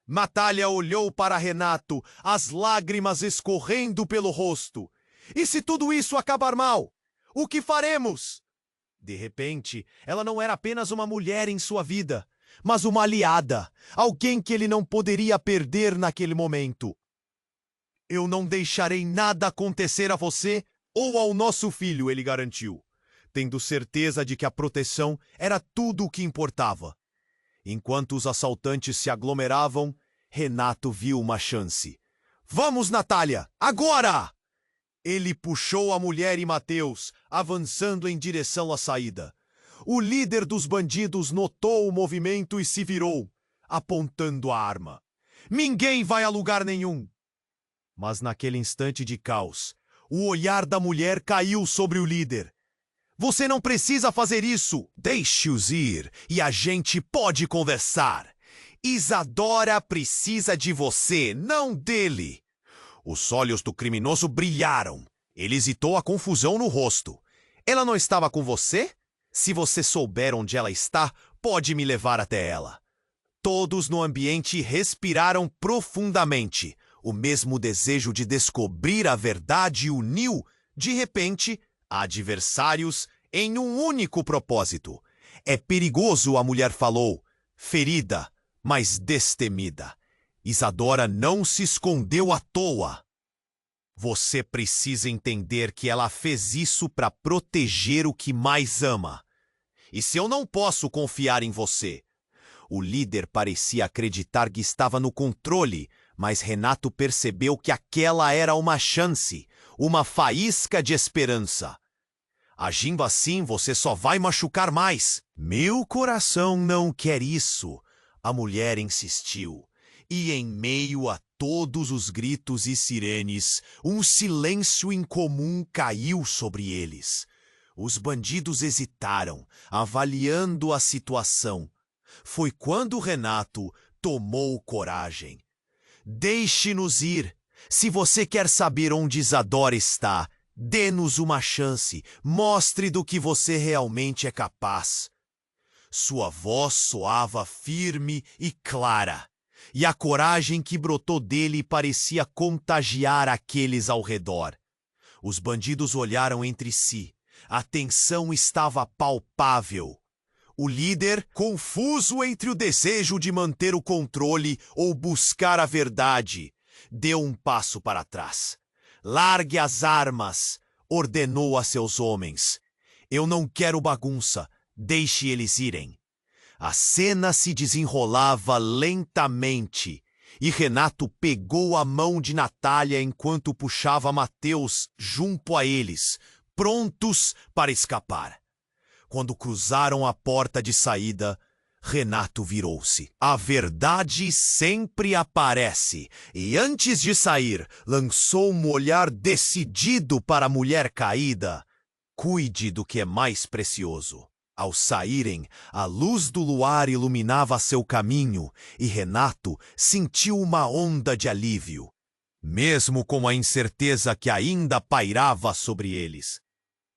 Natália olhou para Renato, as lágrimas escorrendo pelo rosto. E se tudo isso acabar mal? O que faremos? De repente, ela não era apenas uma mulher em sua vida, mas uma aliada, alguém que ele não poderia perder naquele momento. Eu não deixarei nada acontecer a você ou ao nosso filho, ele garantiu, tendo certeza de que a proteção era tudo o que importava. Enquanto os assaltantes se aglomeravam, Renato viu uma chance. Vamos, Natália, agora! Ele puxou a mulher e Mateus, avançando em direção à saída. O líder dos bandidos notou o movimento e se virou, apontando a arma. Ninguém vai a lugar nenhum! Mas naquele instante de caos, o olhar da mulher caiu sobre o líder. Você não precisa fazer isso! Deixe-os ir e a gente pode conversar. Isadora precisa de você, não dele. Os olhos do criminoso brilharam. Ele hesitou a confusão no rosto. Ela não estava com você? Se você souber onde ela está, pode me levar até ela. Todos no ambiente respiraram profundamente. O mesmo desejo de descobrir a verdade uniu, de repente, adversários em um único propósito. É perigoso, a mulher falou, ferida, mas destemida. Isadora não se escondeu à toa. Você precisa entender que ela fez isso para proteger o que mais ama. E se eu não posso confiar em você? O líder parecia acreditar que estava no controle, mas Renato percebeu que aquela era uma chance, uma faísca de esperança. Agindo assim, você só vai machucar mais. Meu coração não quer isso, a mulher insistiu. E em meio a todos os gritos e sirenes, um silêncio incomum caiu sobre eles. Os bandidos hesitaram, avaliando a situação. Foi quando Renato tomou coragem. Deixe-nos ir. Se você quer saber onde Isadora está, dê-nos uma chance. Mostre do que você realmente é capaz. Sua voz soava firme e clara. e a coragem que brotou dele parecia contagiar aqueles ao redor. Os bandidos olharam entre si. A tensão estava palpável. O líder, confuso entre o desejo de manter o controle ou buscar a verdade, deu um passo para trás. "Largue as armas", ordenou a seus homens. "Eu não quero bagunça, deixe eles irem." A cena se desenrolava lentamente e Renato pegou a mão de Natália enquanto puxava Mateus junto a eles, prontos para escapar. Quando cruzaram a porta de saída, Renato virou-se. "A verdade sempre aparece", e antes de sair, lançou um olhar decidido para a mulher caída. "Cuide do que é mais precioso." Ao saírem, a luz do luar iluminava seu caminho e Renato sentiu uma onda de alívio, mesmo com a incerteza que ainda pairava sobre eles.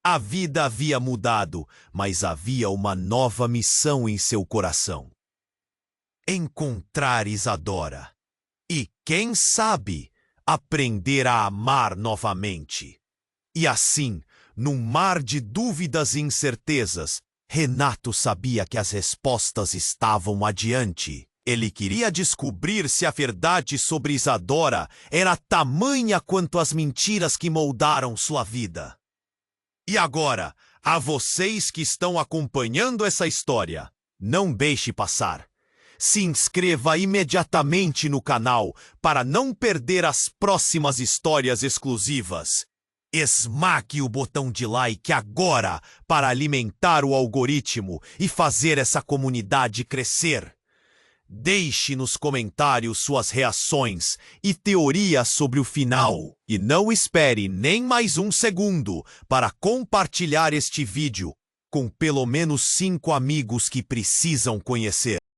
A vida havia mudado, mas havia uma nova missão em seu coração: encontrar Isadora. E, quem sabe, aprender a amar novamente. E assim, num mar de dúvidas e incertezas, Renato sabia que as respostas estavam adiante. Ele queria descobrir se a verdade sobre Isadora era tamanha quanto as mentiras que moldaram sua vida. E agora, a vocês que estão acompanhando essa história, não deixe passar. Se inscreva imediatamente no canal para não perder as próximas histórias exclusivas. Esmague o botão de like agora para alimentar o algoritmo e fazer essa comunidade crescer. Deixe nos comentários suas reações e teorias sobre o final. E não espere nem mais um segundo para compartilhar este vídeo com pelo menos 5 amigos que precisam conhecer.